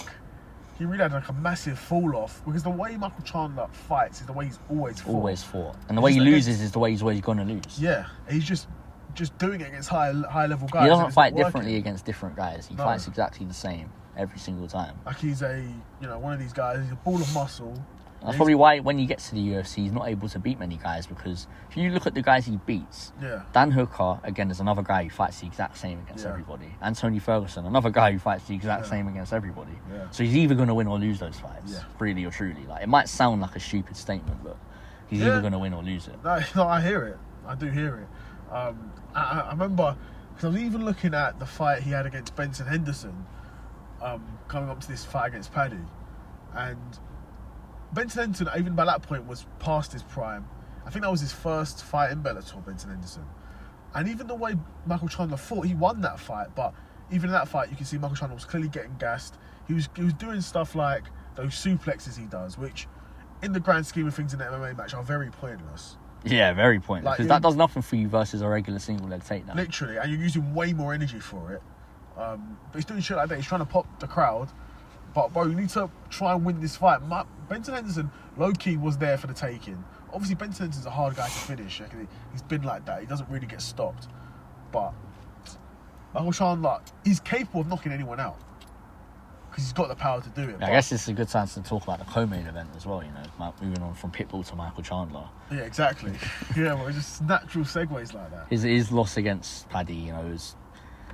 he really had like a massive fall off because the way Michael Chandler fights is the way he's always fought. And the way he loses is the way he's always going to lose. Yeah. He's just doing it against high level guys. He doesn't fight differently against different guys. He fights exactly the same every single time. Like he's one of these guys, he's a ball of muscle. That's probably why when he gets to the UFC, he's not able to beat many guys because if you look at the guys he beats, Dan Hooker, again, is another guy who fights the exact same against everybody. And Tony Ferguson, another guy who fights the exact same against everybody. Yeah. So he's either going to win or lose those fights, really or truly. Like, it might sound like a stupid statement, but he's either going to win or lose it. No, I hear it. I do hear it. I remember, because I was even looking at the fight he had against Benson Henderson, coming up to this fight against Paddy. And Benson Henderson, even by that point, was past his prime. I think that was his first fight in Bellator, Benson Henderson. And even the way Michael Chandler fought, he won that fight. But even in that fight, you can see Michael Chandler was clearly getting gassed. He was doing stuff like those suplexes he does, which, in the grand scheme of things in an MMA match, are very pointless. Yeah, very pointless. Because that does nothing for you versus a regular single leg takedown. Literally, and you're using way more energy for it. But he's doing shit like that. He's trying to pop the crowd. But, bro, you need to try and win this fight. Benson Henderson, low-key, was there for the taking. Obviously, Benson Henderson's a hard guy to finish. He's been like that. He doesn't really get stopped. But Michael Chandler, he's capable of knocking anyone out. Because he's got the power to do it. I guess it's a good time to talk about the co-main event as well, moving on from Pitbull to Michael Chandler. Yeah, exactly. Yeah, well, just natural segues like that. His loss against Paddy,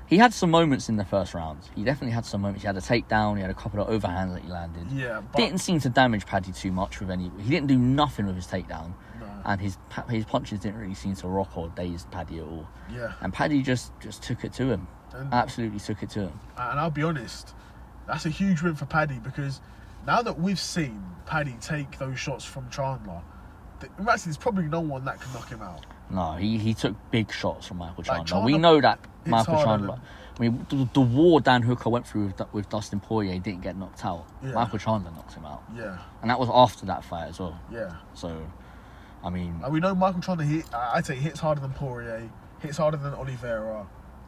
he had some moments in the first round. He definitely had some moments. He had a takedown, he had a couple of overhands that he landed. Yeah, but didn't seem to damage Paddy too much with any. He didn't do nothing with his takedown. No. And his punches didn't really seem to rock or daze Paddy at all. Yeah. And Paddy just took it to him. Absolutely took it to him. And I'll be honest, that's a huge win for Paddy, because now that we've seen Paddy take those shots from Chandler, actually there's probably no one that can knock him out. No, he took big shots from Michael Chandler. We know that Michael Chandler. I mean, the war Dan Hooker went through with Dustin Poirier didn't get knocked out. Yeah. Michael Chandler knocked him out. Yeah. And that was after that fight as well. Yeah. So, I mean... And we know Michael Chandler, I'd say he hits harder than Poirier, hits harder than Oliveira.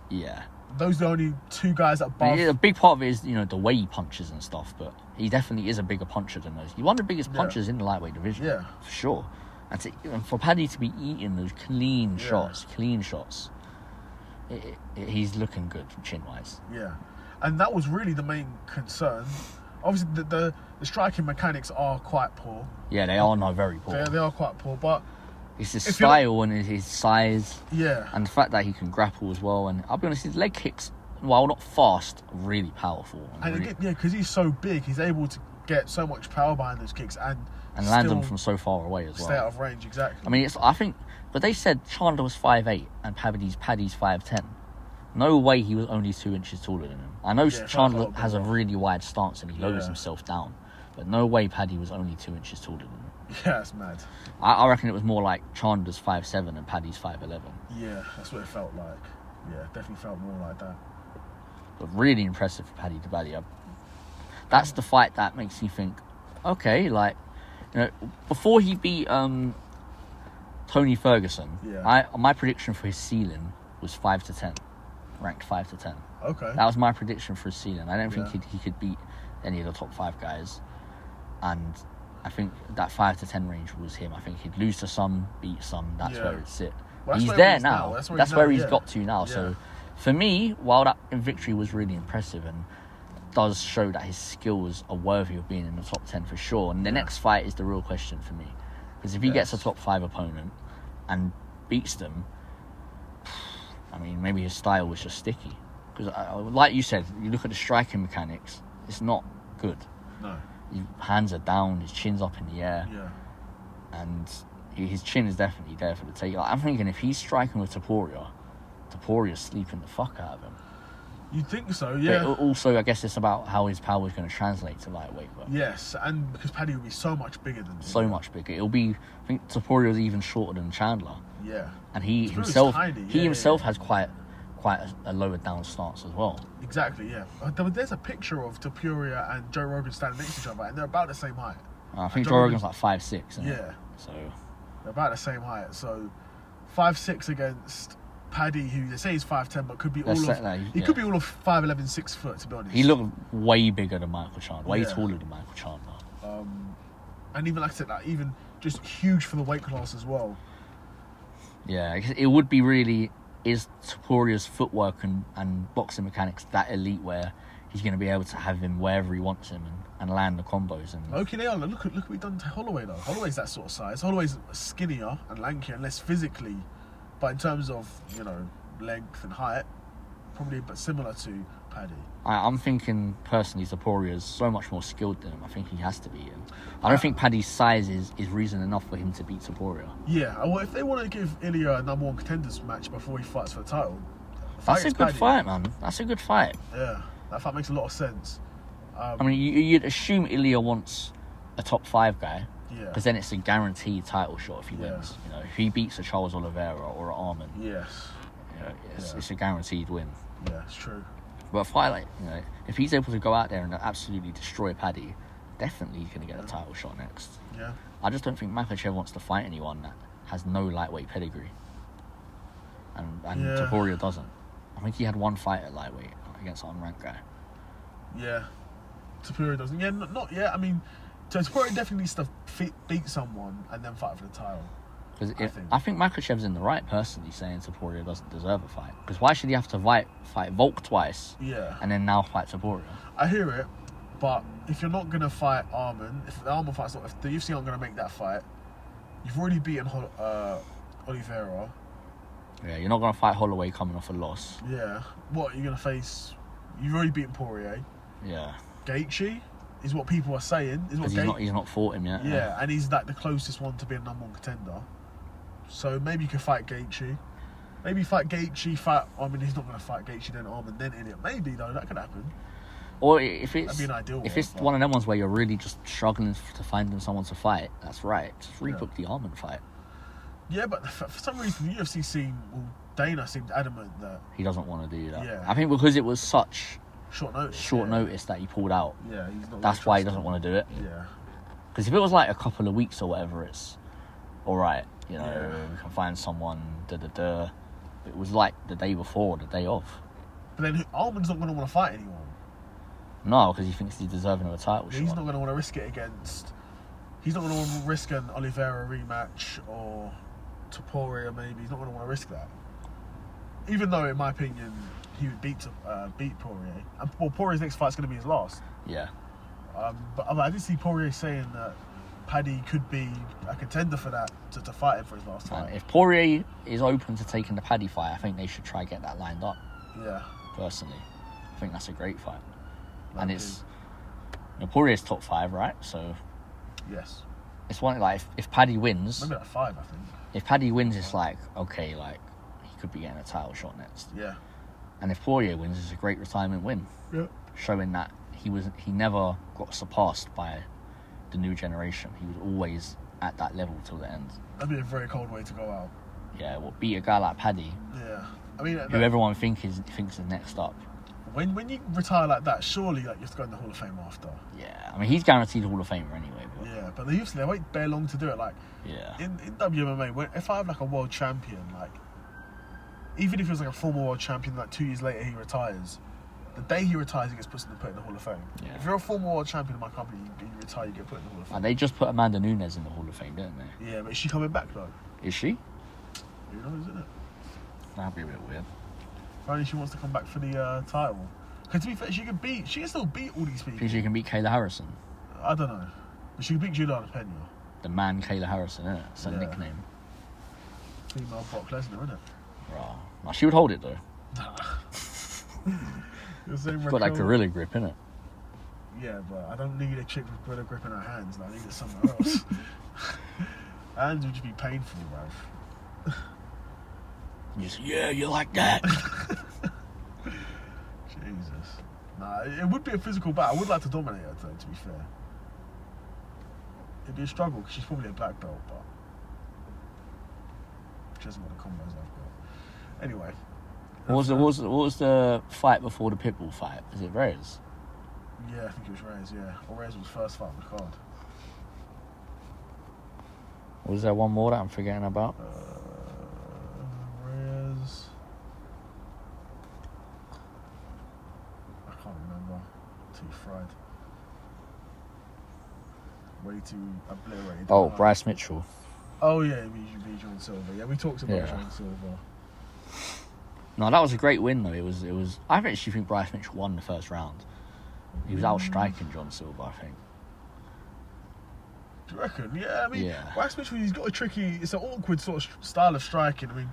Yeah. Those are the only two guys that buff. Yeah, a big part of it is, the way he punches and stuff, but he definitely is a bigger puncher than those. He's one of the biggest punchers in the lightweight division. Yeah. For sure. And for Paddy to be eating those clean shots, he's looking good chin-wise. Yeah. And that was really the main concern. Obviously, the striking mechanics are quite poor. Yeah, they are not very poor. They are quite poor, but... It's his style and his size. Yeah. And the fact that he can grapple as well. And I'll be honest, his leg kicks, while not fast, are really powerful. Because he's so big, he's able to get so much power behind those kicks and land them from so far away as well. Stay out of range, exactly. I mean, but they said Chandler was 5'8" and Paddy's 5'10". No way he was only 2 inches taller than him. I know Chandler has a really wide stance and he lowers himself down, but no way Paddy was only 2 inches taller than him. Yeah, that's mad. I reckon it was more like Chandler's 5'7" and Paddy's 5'11". Yeah, that's what it felt like. Yeah, definitely felt more like that. But really impressive for Paddy to Paddy. That's the fight that makes you think, okay, before he beat Tony Ferguson, my prediction for his ceiling was 5 to 10, ranked 5 to 10. Okay. That was my prediction for his ceiling. I don't think he could beat any of the top 5 guys, and I think that 5 to 10 range was him. I think he'd lose to some, beat some. That's where it'd sit. Well, he's there now. That's where he's got to now. Yeah. So, for me, while that victory was really impressive and does show that his skills are worthy of being in the top 10 for sure, and the next fight is the real question for me. Because if he gets a top 5 opponent and beats them, I mean, maybe his style was just sticky. Because, like you said, you look at the striking mechanics, it's not good. No. His hands are down, his chin's up in the air. Yeah. And his chin is definitely there for the take. I'm thinking if he's striking with Toporia's sleeping the fuck out of him. You'd think so, yeah. But also, I guess it's about how his power is going to translate to lightweight. But yes, and because Paddy will be so much bigger than him. So much bigger. It'll be, I think Topuria was even shorter than Chandler. Yeah. And he himself has quite a lower down stance as well. Exactly, yeah. There's a picture of Topuria and Joe Rogan standing next to each other, and they're about the same height. I think Joe Rogan's like 5'6". Yeah. So they're about the same height. So 5'6" against Paddy, who they say is 5'10", but could be could be all of 5'11", 6 foot, to be honest. He looked way bigger than Michael Chandler, way taller than Michael Chandler. And even like I said, even just huge for the weight class as well. Yeah, it would be really, is Topuria's footwork and boxing mechanics that elite where he's going to be able to have him wherever he wants him and land the combos. And okay, they are. Look what we've done to Holloway, though. Holloway's that sort of size. Holloway's skinnier and lankier and less physically, but in terms of, length and height, probably but similar to Paddy. I'm thinking, personally, Topuria's so much more skilled than him. I think he has to be in. I don't think Paddy's size is reason enough for him to beat Topuria. Yeah, well, if they want to give Ilya a number 1 contenders match before he fights for the title... That's a good fight, man. That's a good fight. Yeah, that fight makes a lot of sense. I mean, you'd assume Ilya wants a top 5 guy, because then it's a guaranteed title shot if he wins. If he beats a Charles Oliveira or an Arman, it's a guaranteed win. Yeah, it's true. But a fight like, if he's able to go out there and absolutely destroy Paddy, definitely he's going to get a title shot next. Yeah. I just don't think Makhachev wants to fight anyone has no lightweight pedigree. And Topuria doesn't. I think he had one fight at lightweight against an unranked guy. Yeah. Topuria doesn't. Yeah, not yet. I mean, Topuria definitely needs to beat someone and then fight for the title. I think Makhachev's in the right, personally, saying Topuria doesn't deserve a fight. Because why should he have to fight Volk twice? Yeah. And then now fight Topuria? I hear it, but if you're not gonna fight Arman, if the Arman fight's not, if the UFC aren't gonna make that fight, you've already beaten Oliveira. Yeah, you're not gonna fight Holloway coming off a loss. Yeah. What are you gonna face? You've already beaten Poirier. Yeah. Gaethje is what people are saying. Because he's not fought him yet. Yeah, and he's like the closest one to being a number one contender. So maybe you could fight Gaethje. Maybe fight Gaethje, he's not going to fight Gaethje, then Arman, then Elliott. Maybe, though, that could happen. Or if it's... That'd be an ideal if it's one of them ones where you're really just struggling to find them someone to fight, that's right. Just rebook the Arman fight. Yeah, but for some reason, the UFC Dana seemed adamant that... He doesn't want to do that. Yeah. I think because it was such... Short notice that he pulled out. Yeah, he's not... That's why he doesn't want to do it. Yeah. Because if it was like a couple of weeks or whatever, it's... Alright, we can find someone, It was like the day before, the day off. But then Arman's not going to want to fight anyone. No, because he thinks he's deserving of a title shot. He's not going to want to risk it against... He's not going to want to risk an Oliveira rematch or Topuria maybe. He's not going to want to risk that. Even though, in my opinion, he would beat Poirier. And Poirier's next fight's going to be his last. Yeah. But I did see Poirier saying that Paddy could be a contender for that, to fight him for his last fight. If Poirier is open to taking the Paddy fight, I think they should try to get that lined up. Yeah. Personally. I think that's a great fight. And it's... Poirier's top 5, right? So... Yes. It's one, like, if Paddy wins... Maybe like 5, I think. If Paddy wins, it's like, okay, like, he could be getting a title shot next. Yeah. And if Poirier wins, it's a great retirement win. Yeah. Showing that he never got surpassed by the new generation. He was always at that level till the end. That'd be a very cold way to go out. Yeah, beat a guy like Paddy. Yeah. I mean... Who everyone thinks is next up. When you retire like that, surely you have to go in the Hall of Fame after. Yeah, I mean, he's guaranteed Hall of Famer anyway. But... Yeah, but the UFC, they wait bare long to do it. Like, in WMMA, if I have like a world champion, like, even if he was like a former world champion, like 2 years later he retires, the day he retires, he gets put in the Hall of Fame. Yeah. If you're a former world champion in my company, you retire, you get put in the Hall of Fame. And they just put Amanda Nunes in the Hall of Fame, didn't they? Yeah, but is she coming back though? Is she? Who knows, isn't it? That'd be a bit weird. Apparently she wants to come back for the title. Because to be fair, she can still beat all these people. Think she can beat Kayla Harrison? I don't know. But she can beat Juliana Pena. The man Kayla Harrison, isn't it? It's a nickname. Female Brock Lesnar, isn't it? Right. Well, she would hold it though. She's got that gorilla grip, innit? Yeah, but I don't need a chick with gorilla grip in her hands. I need it somewhere else. Hands would just be painful, bruv. You like that? Jesus. Nah, it would be a physical battle. I would like to dominate her, though, to be fair. It'd be a struggle, because she's probably a black belt, but she doesn't want the combos I've got. Anyway. What was the fight before the Pitbull fight? Is it Reyes? Yeah, I think it was Reyes, yeah. Or Reyes was first fight on the card. Was there one more that I'm forgetting about? Reyes... I can't remember. Too fried. Way too obliterated. Oh, Bryce Mitchell. Oh yeah, beat John Silver. Yeah, we talked about John Silver. No, that was a great win though. It was. I actually think Bryce Mitchell won the first round. He was outstriking John Silver, I think. Do you reckon? Yeah, I mean, Bryce Mitchell, he's got it's an awkward sort of style of striking. I mean,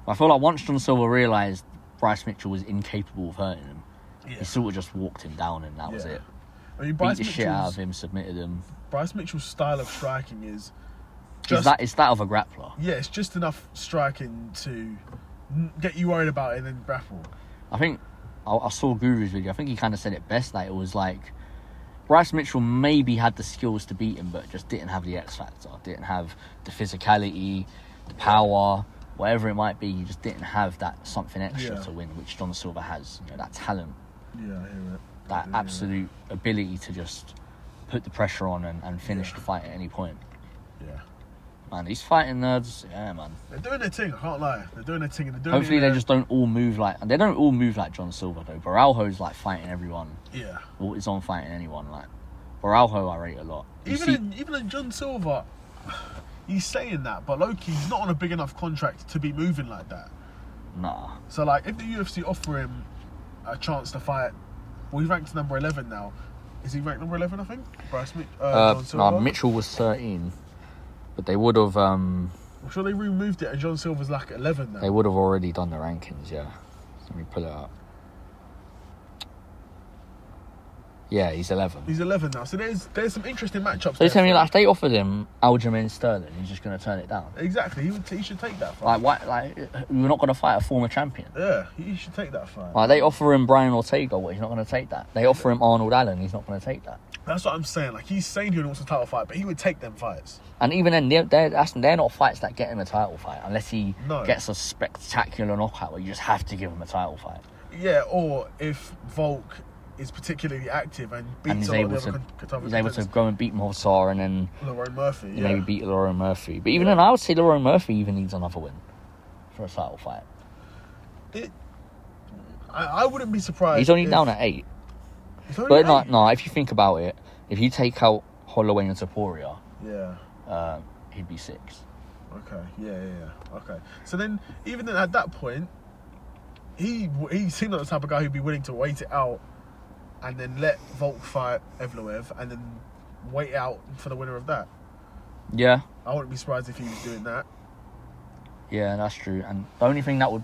I feel like once John Silver realised Bryce Mitchell was incapable of hurting him, he sort of just walked him down and that was it. I mean, beat the shit out of him, submitted him. Bryce Mitchell's style of striking is that of a grappler. Yeah, it's just enough striking to get you worried about it and then grapple. I think I saw Guru's video. I think he kind of said it best. Like, it was like Bryce Mitchell maybe had the skills to beat him, but just didn't have the X factor. Didn't have the physicality, the power, whatever it might be. He just didn't have that something extra to win, which John Silver has. You know, that talent. Yeah, I hear it. That absolute ability to just put the pressure on and finish the fight at any point. Yeah. Man, these fighting nerds, yeah, man. They're doing their thing, I can't lie. They're doing their thing. And they're doing Hopefully they just don't all move like... They don't all move like John Silver, though. Baralho's, like, fighting everyone. Yeah. Or is on fighting anyone, like... Baralho, I rate a lot. Even in John Silver, he's saying that, but low-key, he's not on a big enough contract to be moving like that. Nah. So, like, if the UFC offer him a chance to fight... Well, he's ranked number 11 now. Is he ranked number 11, I think? John Silver? No, Mitchell was 13. But they would have... I'm sure they removed it and John Silver's like 11 now. They would have already done the rankings, yeah. Let me pull it up. Yeah, he's 11. He's 11 now. So there's some interesting matchups. So you're telling me, like, if they offered him Aljamain Sterling, he's just going to turn it down? Exactly. He should take that fight. Like, why? Like, we're not going to fight a former champion. Yeah, he should take that fight. Like, they offer him Brian Ortega, what? He's not going to take that. They offer him Arnold Allen, he's not going to take that. That's what I'm saying. Like, he's saying he wants a title fight, but he would take them fights. And even then, they're not fights that get him a title fight, unless he gets a spectacular knockout where you just have to give him a title fight. Yeah, or if Volk is particularly active and beats he's able to go and beat Movsar and then Lerone Murphy, maybe beat Lerone Murphy. But even then, I would say Lerone Murphy even needs another win for a title fight. I wouldn't be surprised. He's only down at 8. But no, if you think about it, if you take out Holloway and Topuria, he'd be 6. Okay, yeah. Okay, so then even then at that point, he seemed like the type of guy who'd be willing to wait it out and then let Volk fight Evloev and then wait out for the winner of that. Yeah. I wouldn't be surprised if he was doing that. Yeah, that's true. And the only thing that would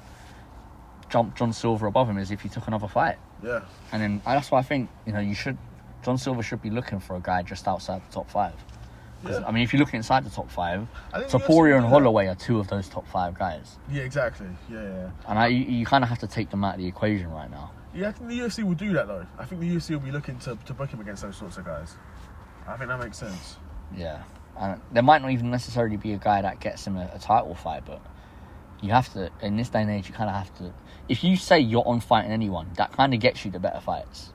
jump John Silver above him is if he took another fight. Yeah. And then that's why I think, John Silver should be looking for a guy just outside the top 5. Yeah. I mean, if you look inside the top 5, Topuria and Holloway are 2 of those top 5 guys. Yeah, exactly. Yeah. And you kind of have to take them out of the equation right now. Yeah, I think the UFC will do that, though. I think the UFC will be looking to book him against those sorts of guys. I think that makes sense. Yeah. And there might not even necessarily be a guy that gets him a title fight, but you have to, in this day and age, you kind of have to... If you say you're on fighting anyone, that kind of gets you the better fights.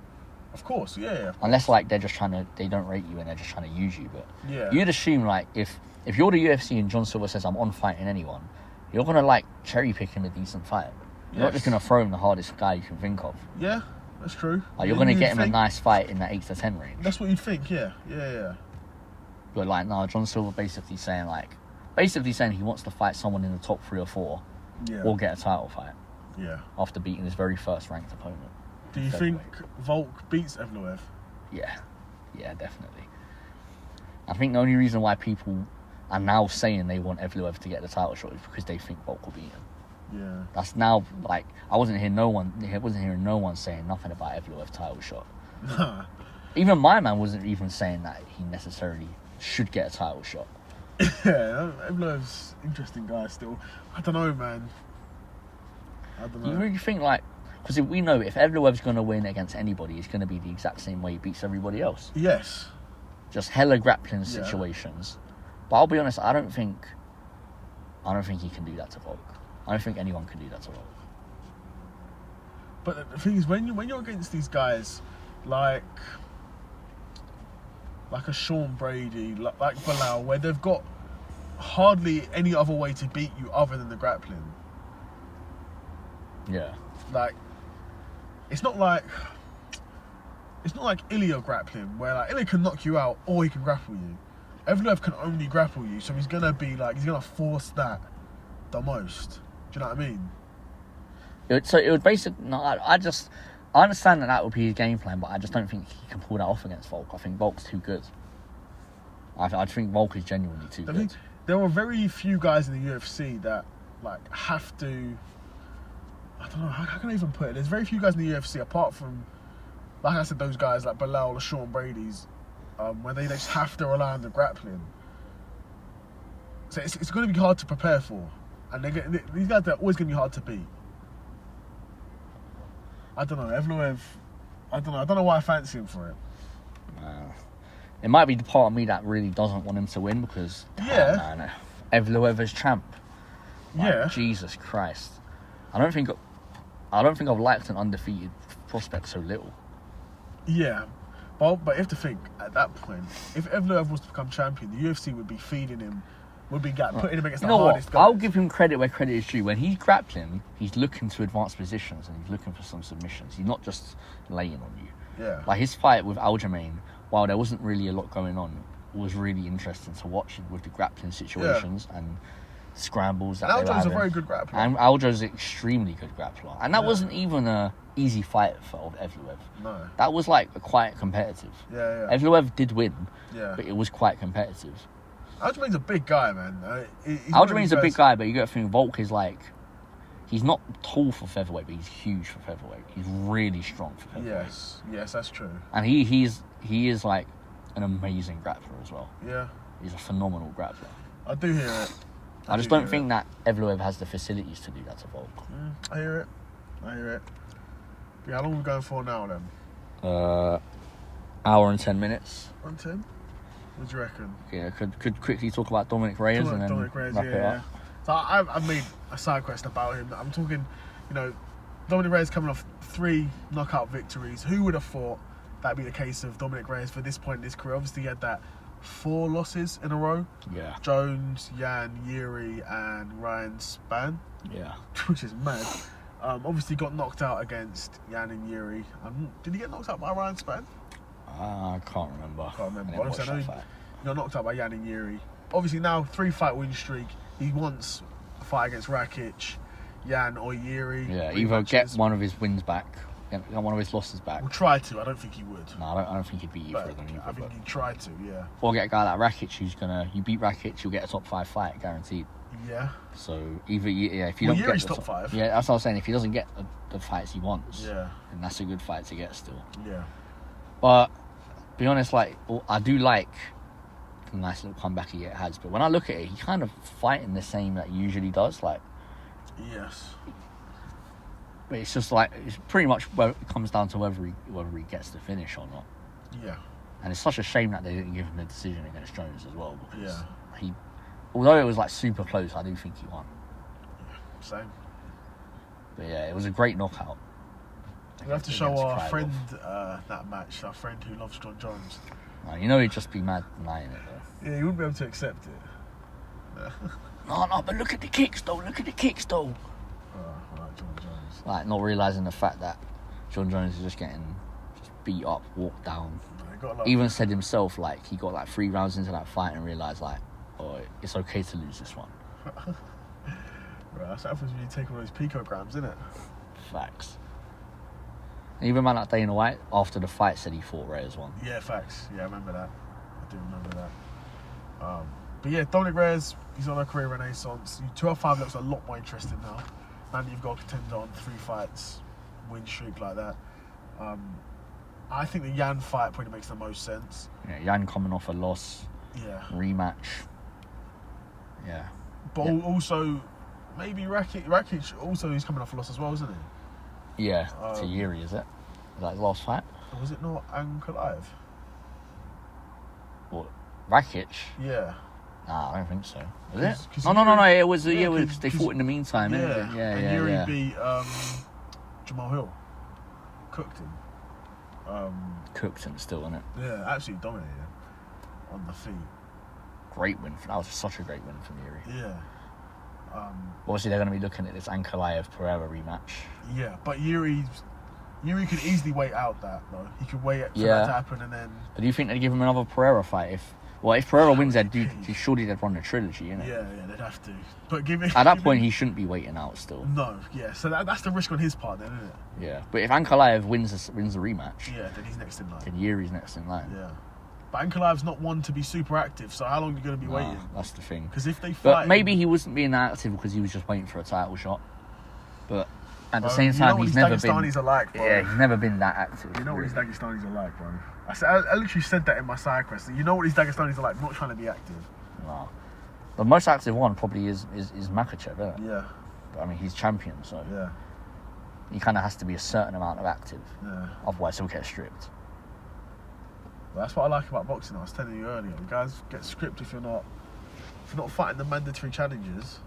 Of course, yeah. Unless, like, they're just trying to... They don't rate you and they're just trying to use you, but... Yeah. You'd assume, like, if you're the UFC and John Silver says, I'm on fighting anyone, you're going to, like, cherry-pick him a decent fight. You're not just going to throw him the hardest guy you can think of. Yeah, that's true. Like, you're going to get him a nice fight in that 8 to 10 range. That's what you'd think, yeah. But, like, no, John Silver basically saying he wants to fight someone in the top 3 or 4 or get a title fight. Yeah. After beating his very first ranked opponent. Do you think Volk beats Evloev? Yeah, definitely. I think the only reason why people are now saying they want Evloev to get the title shot is because they think Volk will beat him. Yeah. That's now, like, I wasn't hearing no one saying nothing about Evloev title shot. Nah. Even my man wasn't even saying that he necessarily should get a title shot. Yeah, Evloev's interesting guy still. I don't know, man. You really think, like, because if Evloev's going to win against anybody, it's going to be the exact same way he beats everybody else. Yes. Just hella grappling situations. But I'll be honest, I don't think he can do that to Volk. I don't think anyone can do that to Volk. But the thing is, when you're against these guys, like a Sean Brady, like Bilal, where they've got hardly any other way to beat you other than the grappling. Yeah. Like, it's not like Ilya grappling, where like Ilya can knock you out or he can grapple you. Evloev can only grapple you, so he's gonna force that the most. Do you know what I mean? It would basically... No, I understand that would be his game plan, but I just don't think he can pull that off against Volk. I think Volk's too good. I think Volk is genuinely too good. There are very few guys in the UFC that, like, have to... I don't know, how can I even put it? There's very few guys in the UFC, apart from, like I said, those guys like Bilal or Sean Brady's, where they just have to rely on the grappling. So it's going to be hard to prepare for. And these guys are always going to be hard to beat. I don't know, Evloev, I don't know why I fancy him for it. It might be the part of me that really doesn't want him to win because, man, Evloev is champ. Like, Jesus Christ. I don't think I've liked an undefeated prospect so little. Yeah. But you have to think, at that point, if Evloev was to become champion, the UFC would be feeding him would be putting him against the hardest guys. I'll give him credit where credit is due. When he's grappling, he's looking to advance positions and he's looking for some submissions. He's not just laying on you. Yeah. Like his fight with Aljamain, while there wasn't really a lot going on, was really interesting to watch with the grappling situations and scrambles. And Aljo's a very good grappler. And Aljo's an extremely good grappler. And that wasn't even a easy fight for Evloev. No. That was like quite competitive. Yeah. Evloev did win, but it was quite competitive. Aljamain's a big guy, man. Aljamain's a big guy, but you got to think Volk is like, he's not tall for featherweight, but he's huge for featherweight. He's really strong for featherweight. Yes, that's true. And he is like an amazing grappler as well. Yeah. He's a phenomenal grappler. I do hear it. I just don't think that Evloev has the facilities to do that to Volk. I hear it. Yeah, how long are we going for now then? Hour and 10 minutes. 10? What do you reckon? Yeah, could quickly talk about Dominic Reyes and then Dominic Reyes, wrap it up. So I've made a side quest about him. I'm talking, Dominic Reyes coming off 3 knockout victories. Who would have thought that'd be the case of Dominic Reyes for this point in his career? Obviously, he had that 4 losses in a row. Yeah. Jones, Jan, Yuri, and Ryan Spann. Yeah. Which is mad. Obviously got knocked out against Jan and Yuri. Did he get knocked out by Ryan Spann? I can't remember. Obviously, I know he got knocked out by Jan and Yuri. Obviously now 3-fight win streak. He wants a fight against Rakic, Jan or Yuri. Yeah, either get one of his wins back, get one of his losses back. We'll try to. I don't think he would. No, I don't think he'd beat either of them. I think he'd try to, yeah. Or get a guy like Rakic who's you beat Rakic, you'll get a top 5 fight guaranteed. Yeah. So if you don't Yuri's get top 5. Yeah, that's what I was saying. If he doesn't get the fights he wants, then that's a good fight to get still. Yeah. But be honest, like I do like the nice little comeback he has, but when I look at it, he kind of fighting the same that he usually does. Like, yes. But it's just like it's pretty much it comes down to whether he gets the finish or not. Yeah. And it's such a shame that they didn't give him the decision against Jones as well, because he, although it was like super close, I do think he won. Yeah, same. But yeah, it was a great knockout. We have to show our friend that match, our friend who loves John Jones. He'd just be mad denying it though. Yeah, he wouldn't be able to accept it. No, but look at the kicks though. Look at the kicks though. Like John Jones. Like not realising the fact that John Jones is just getting beat up, walked down. Even said himself like he got like 3 rounds into that fight and realised like, oh, it's okay to lose this one. Right, that's what happens when you take all those picograms, isn't it? Facts. And even man like Dana White after the fight said he thought Reyes won. Yeah, facts. Yeah, I remember that. I do remember that. But yeah, Dominic Reyes, he's on a career renaissance. 205 looks a lot more interesting now. Man, you've got a contender on 3 fights, win streak like that. I think the Jan fight probably makes the most sense. Yeah, Jan coming off a loss. Yeah. Rematch. Yeah. But also, maybe Rakic also is coming off a loss as well, isn't he? Yeah, to Yuri, is it? Is that his last fight? Or was it not Ankalaev? What? Rakic? Yeah. Nah, I don't think so. Was it? No. It was. They fought in the meantime. Yeah. Yeah. And Yuri beat Jamal Hill. Cooked him. Cooked him still, innit? Yeah, absolutely dominated him on the feet. Great win. That was such a great win from Yuri. Yeah. Obviously, they're going to be looking at this Ankalaev-Pereira rematch. Yeah, but Yuri could easily wait out that, though. He could wait for that to happen and then... But do you think they'd give him another Pereira fight? If Pereira wins, surely they'd run the trilogy, innit? Yeah, they'd have to. But at that point, he shouldn't be waiting out still. No, yeah. So that's the risk on his part then, isn't it? Yeah. But if Ankalaev wins the rematch... Yeah, then he's next in line. Then Yuri's next in line. Yeah. But Ankalaev's not one to be super active, so how long are you going to be waiting? That's the thing. Because if they fight... But maybe he wasn't being active because he was just waiting for a title shot. But at the same time, he's never been... Dagestanis are like, bro. Yeah, he's never been that active. You know what these Dagestanis are like, bro. I literally said that in my side quest. You know what these Dagestanis are like, not trying to be active. No. The most active one probably is Makhachev, isn't it? Yeah. But, I mean, he's champion, so... Yeah. He kind of has to be a certain amount of active. Yeah. Otherwise, he'll get stripped. Well, that's what I like about boxing. I was telling you earlier. You guys get stripped if you're not fighting the mandatory challenges.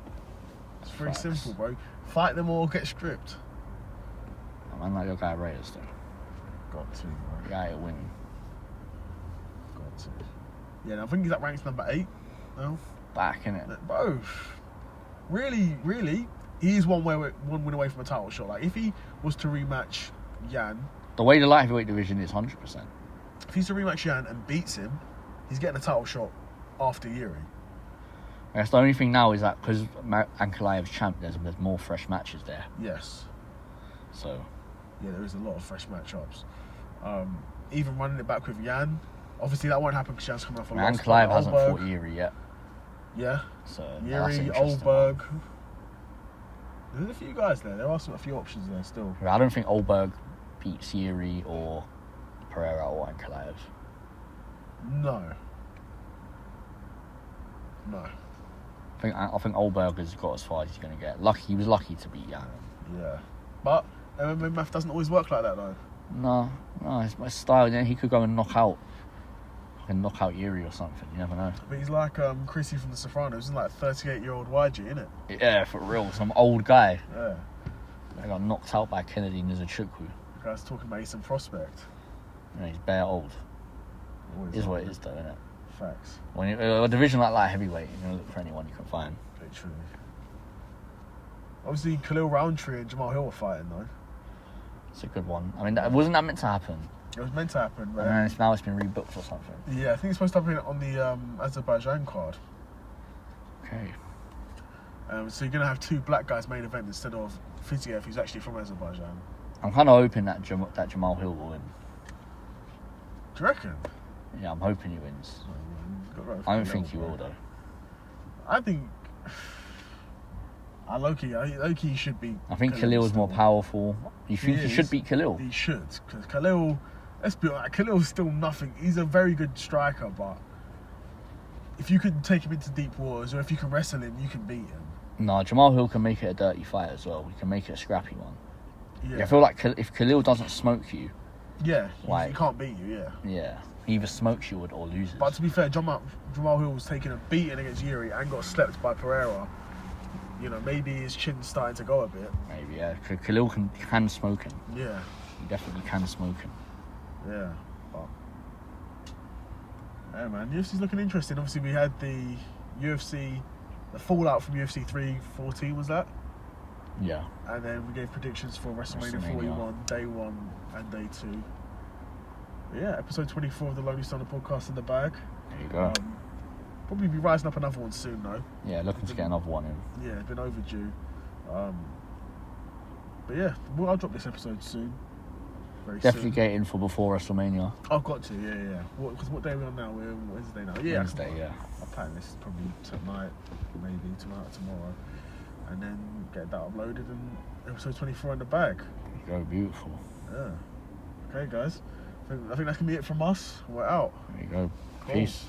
It's very simple, bro. Fight them or get stripped. I'm like your guy Reyes, though. Got to, bro. Guy will win. Got to. Yeah, I think he's at ranks number 8 now. back, innit? Both. Really, he's one win away from a title shot. Like, if he was to rematch Yan... The way the light heavyweight division is, 100%. If he's to rematch Yan and beats him, he's getting a title shot after Yuri. Yes, the only thing now is that because Ankalaev's champ, there's more fresh matches there. Yes. So... Yeah, there is a lot of fresh matchups. Even running it back with Yan, obviously that won't happen because Yan's coming off a loss. Ankalaev hasn't fought Yuri yet. Yeah. So Yuri, Oldberg. There's a few guys there. There are a few options there still. I don't think Oldberg beats Yuri or Pereira or Ankalaev. No. I think Oldberg has got as far as he's going to get. He was lucky to beat Yan. Yeah. But MMA math doesn't always work like that, though. No, it's my style. Yeah, he could go and knock out Yuri or something. You never know. But he's like Chrissy from The Sopranos. He's like 38-year-old YG, isn't it? Yeah, for real. Some old guy. Yeah. They got knocked out by Kennedy Nzechukwu. The guy's talking about Eastern Prospect. Yeah, he's bare old. Always Is what it is, though, isn't it? Facts. When a division like light heavyweight, you're gonna look for anyone you can find. Literally. Obviously, Khalil Roundtree and Jamal Hill are fighting, though. It's a good one. I mean, wasn't that meant to happen? It was meant to happen, but... And now it's been rebooked or something. Yeah, I think it's supposed to happen on the Azerbaijan card. Okay. So you're going to have two black guys main event instead of Fiziev, who's actually from Azerbaijan. I'm kind of hoping that Jamal Hill will win. Do you reckon? Yeah, I'm hoping he wins. I don't think he will, though. I think... Loki should beat... I think Khalil's more powerful. You think he should beat Khalil? He should, because Khalil... Let's be honest, Khalil's still nothing. He's a very good striker, but... If you can take him into deep waters, or if you can wrestle him, you can beat him. No, Jamal Hill can make it a dirty fight as well. He can make it a scrappy one. Yeah. I feel like if Khalil doesn't smoke you... Yeah, like, he can't beat you, yeah. Yeah. He either smokes you or loses. But to be fair, Jamal Hill was taking a beating against Yuri and got slept by Pereira. You know, maybe his chin's starting to go a bit. Maybe, yeah. Khalil can smoke him. Yeah. He definitely can smoke him. Yeah. But... Yeah, man. UFC's looking interesting. Obviously, we had the fallout from UFC 314, was that? Yeah. And then we gave predictions for WrestleMania 41, Day 1 and Day 2. But yeah, episode 24 of the Lonely Stoner podcast in the bag. There you go. Probably be rising up another one soon, though. Yeah, looking to get another one in. Yeah, it's been overdue. But yeah, I'll drop this episode soon. Definitely get in for before WrestleMania. I've got to, yeah. Because what day are we on now? We're Wednesday now. Yeah, Wednesday, yeah. I'll plan this probably tonight, maybe tomorrow. And then get that uploaded and episode 24 in the bag. There you go, beautiful. Yeah. Okay, guys. I think that's going to be it from us. We're out. There you go. Cool. Peace.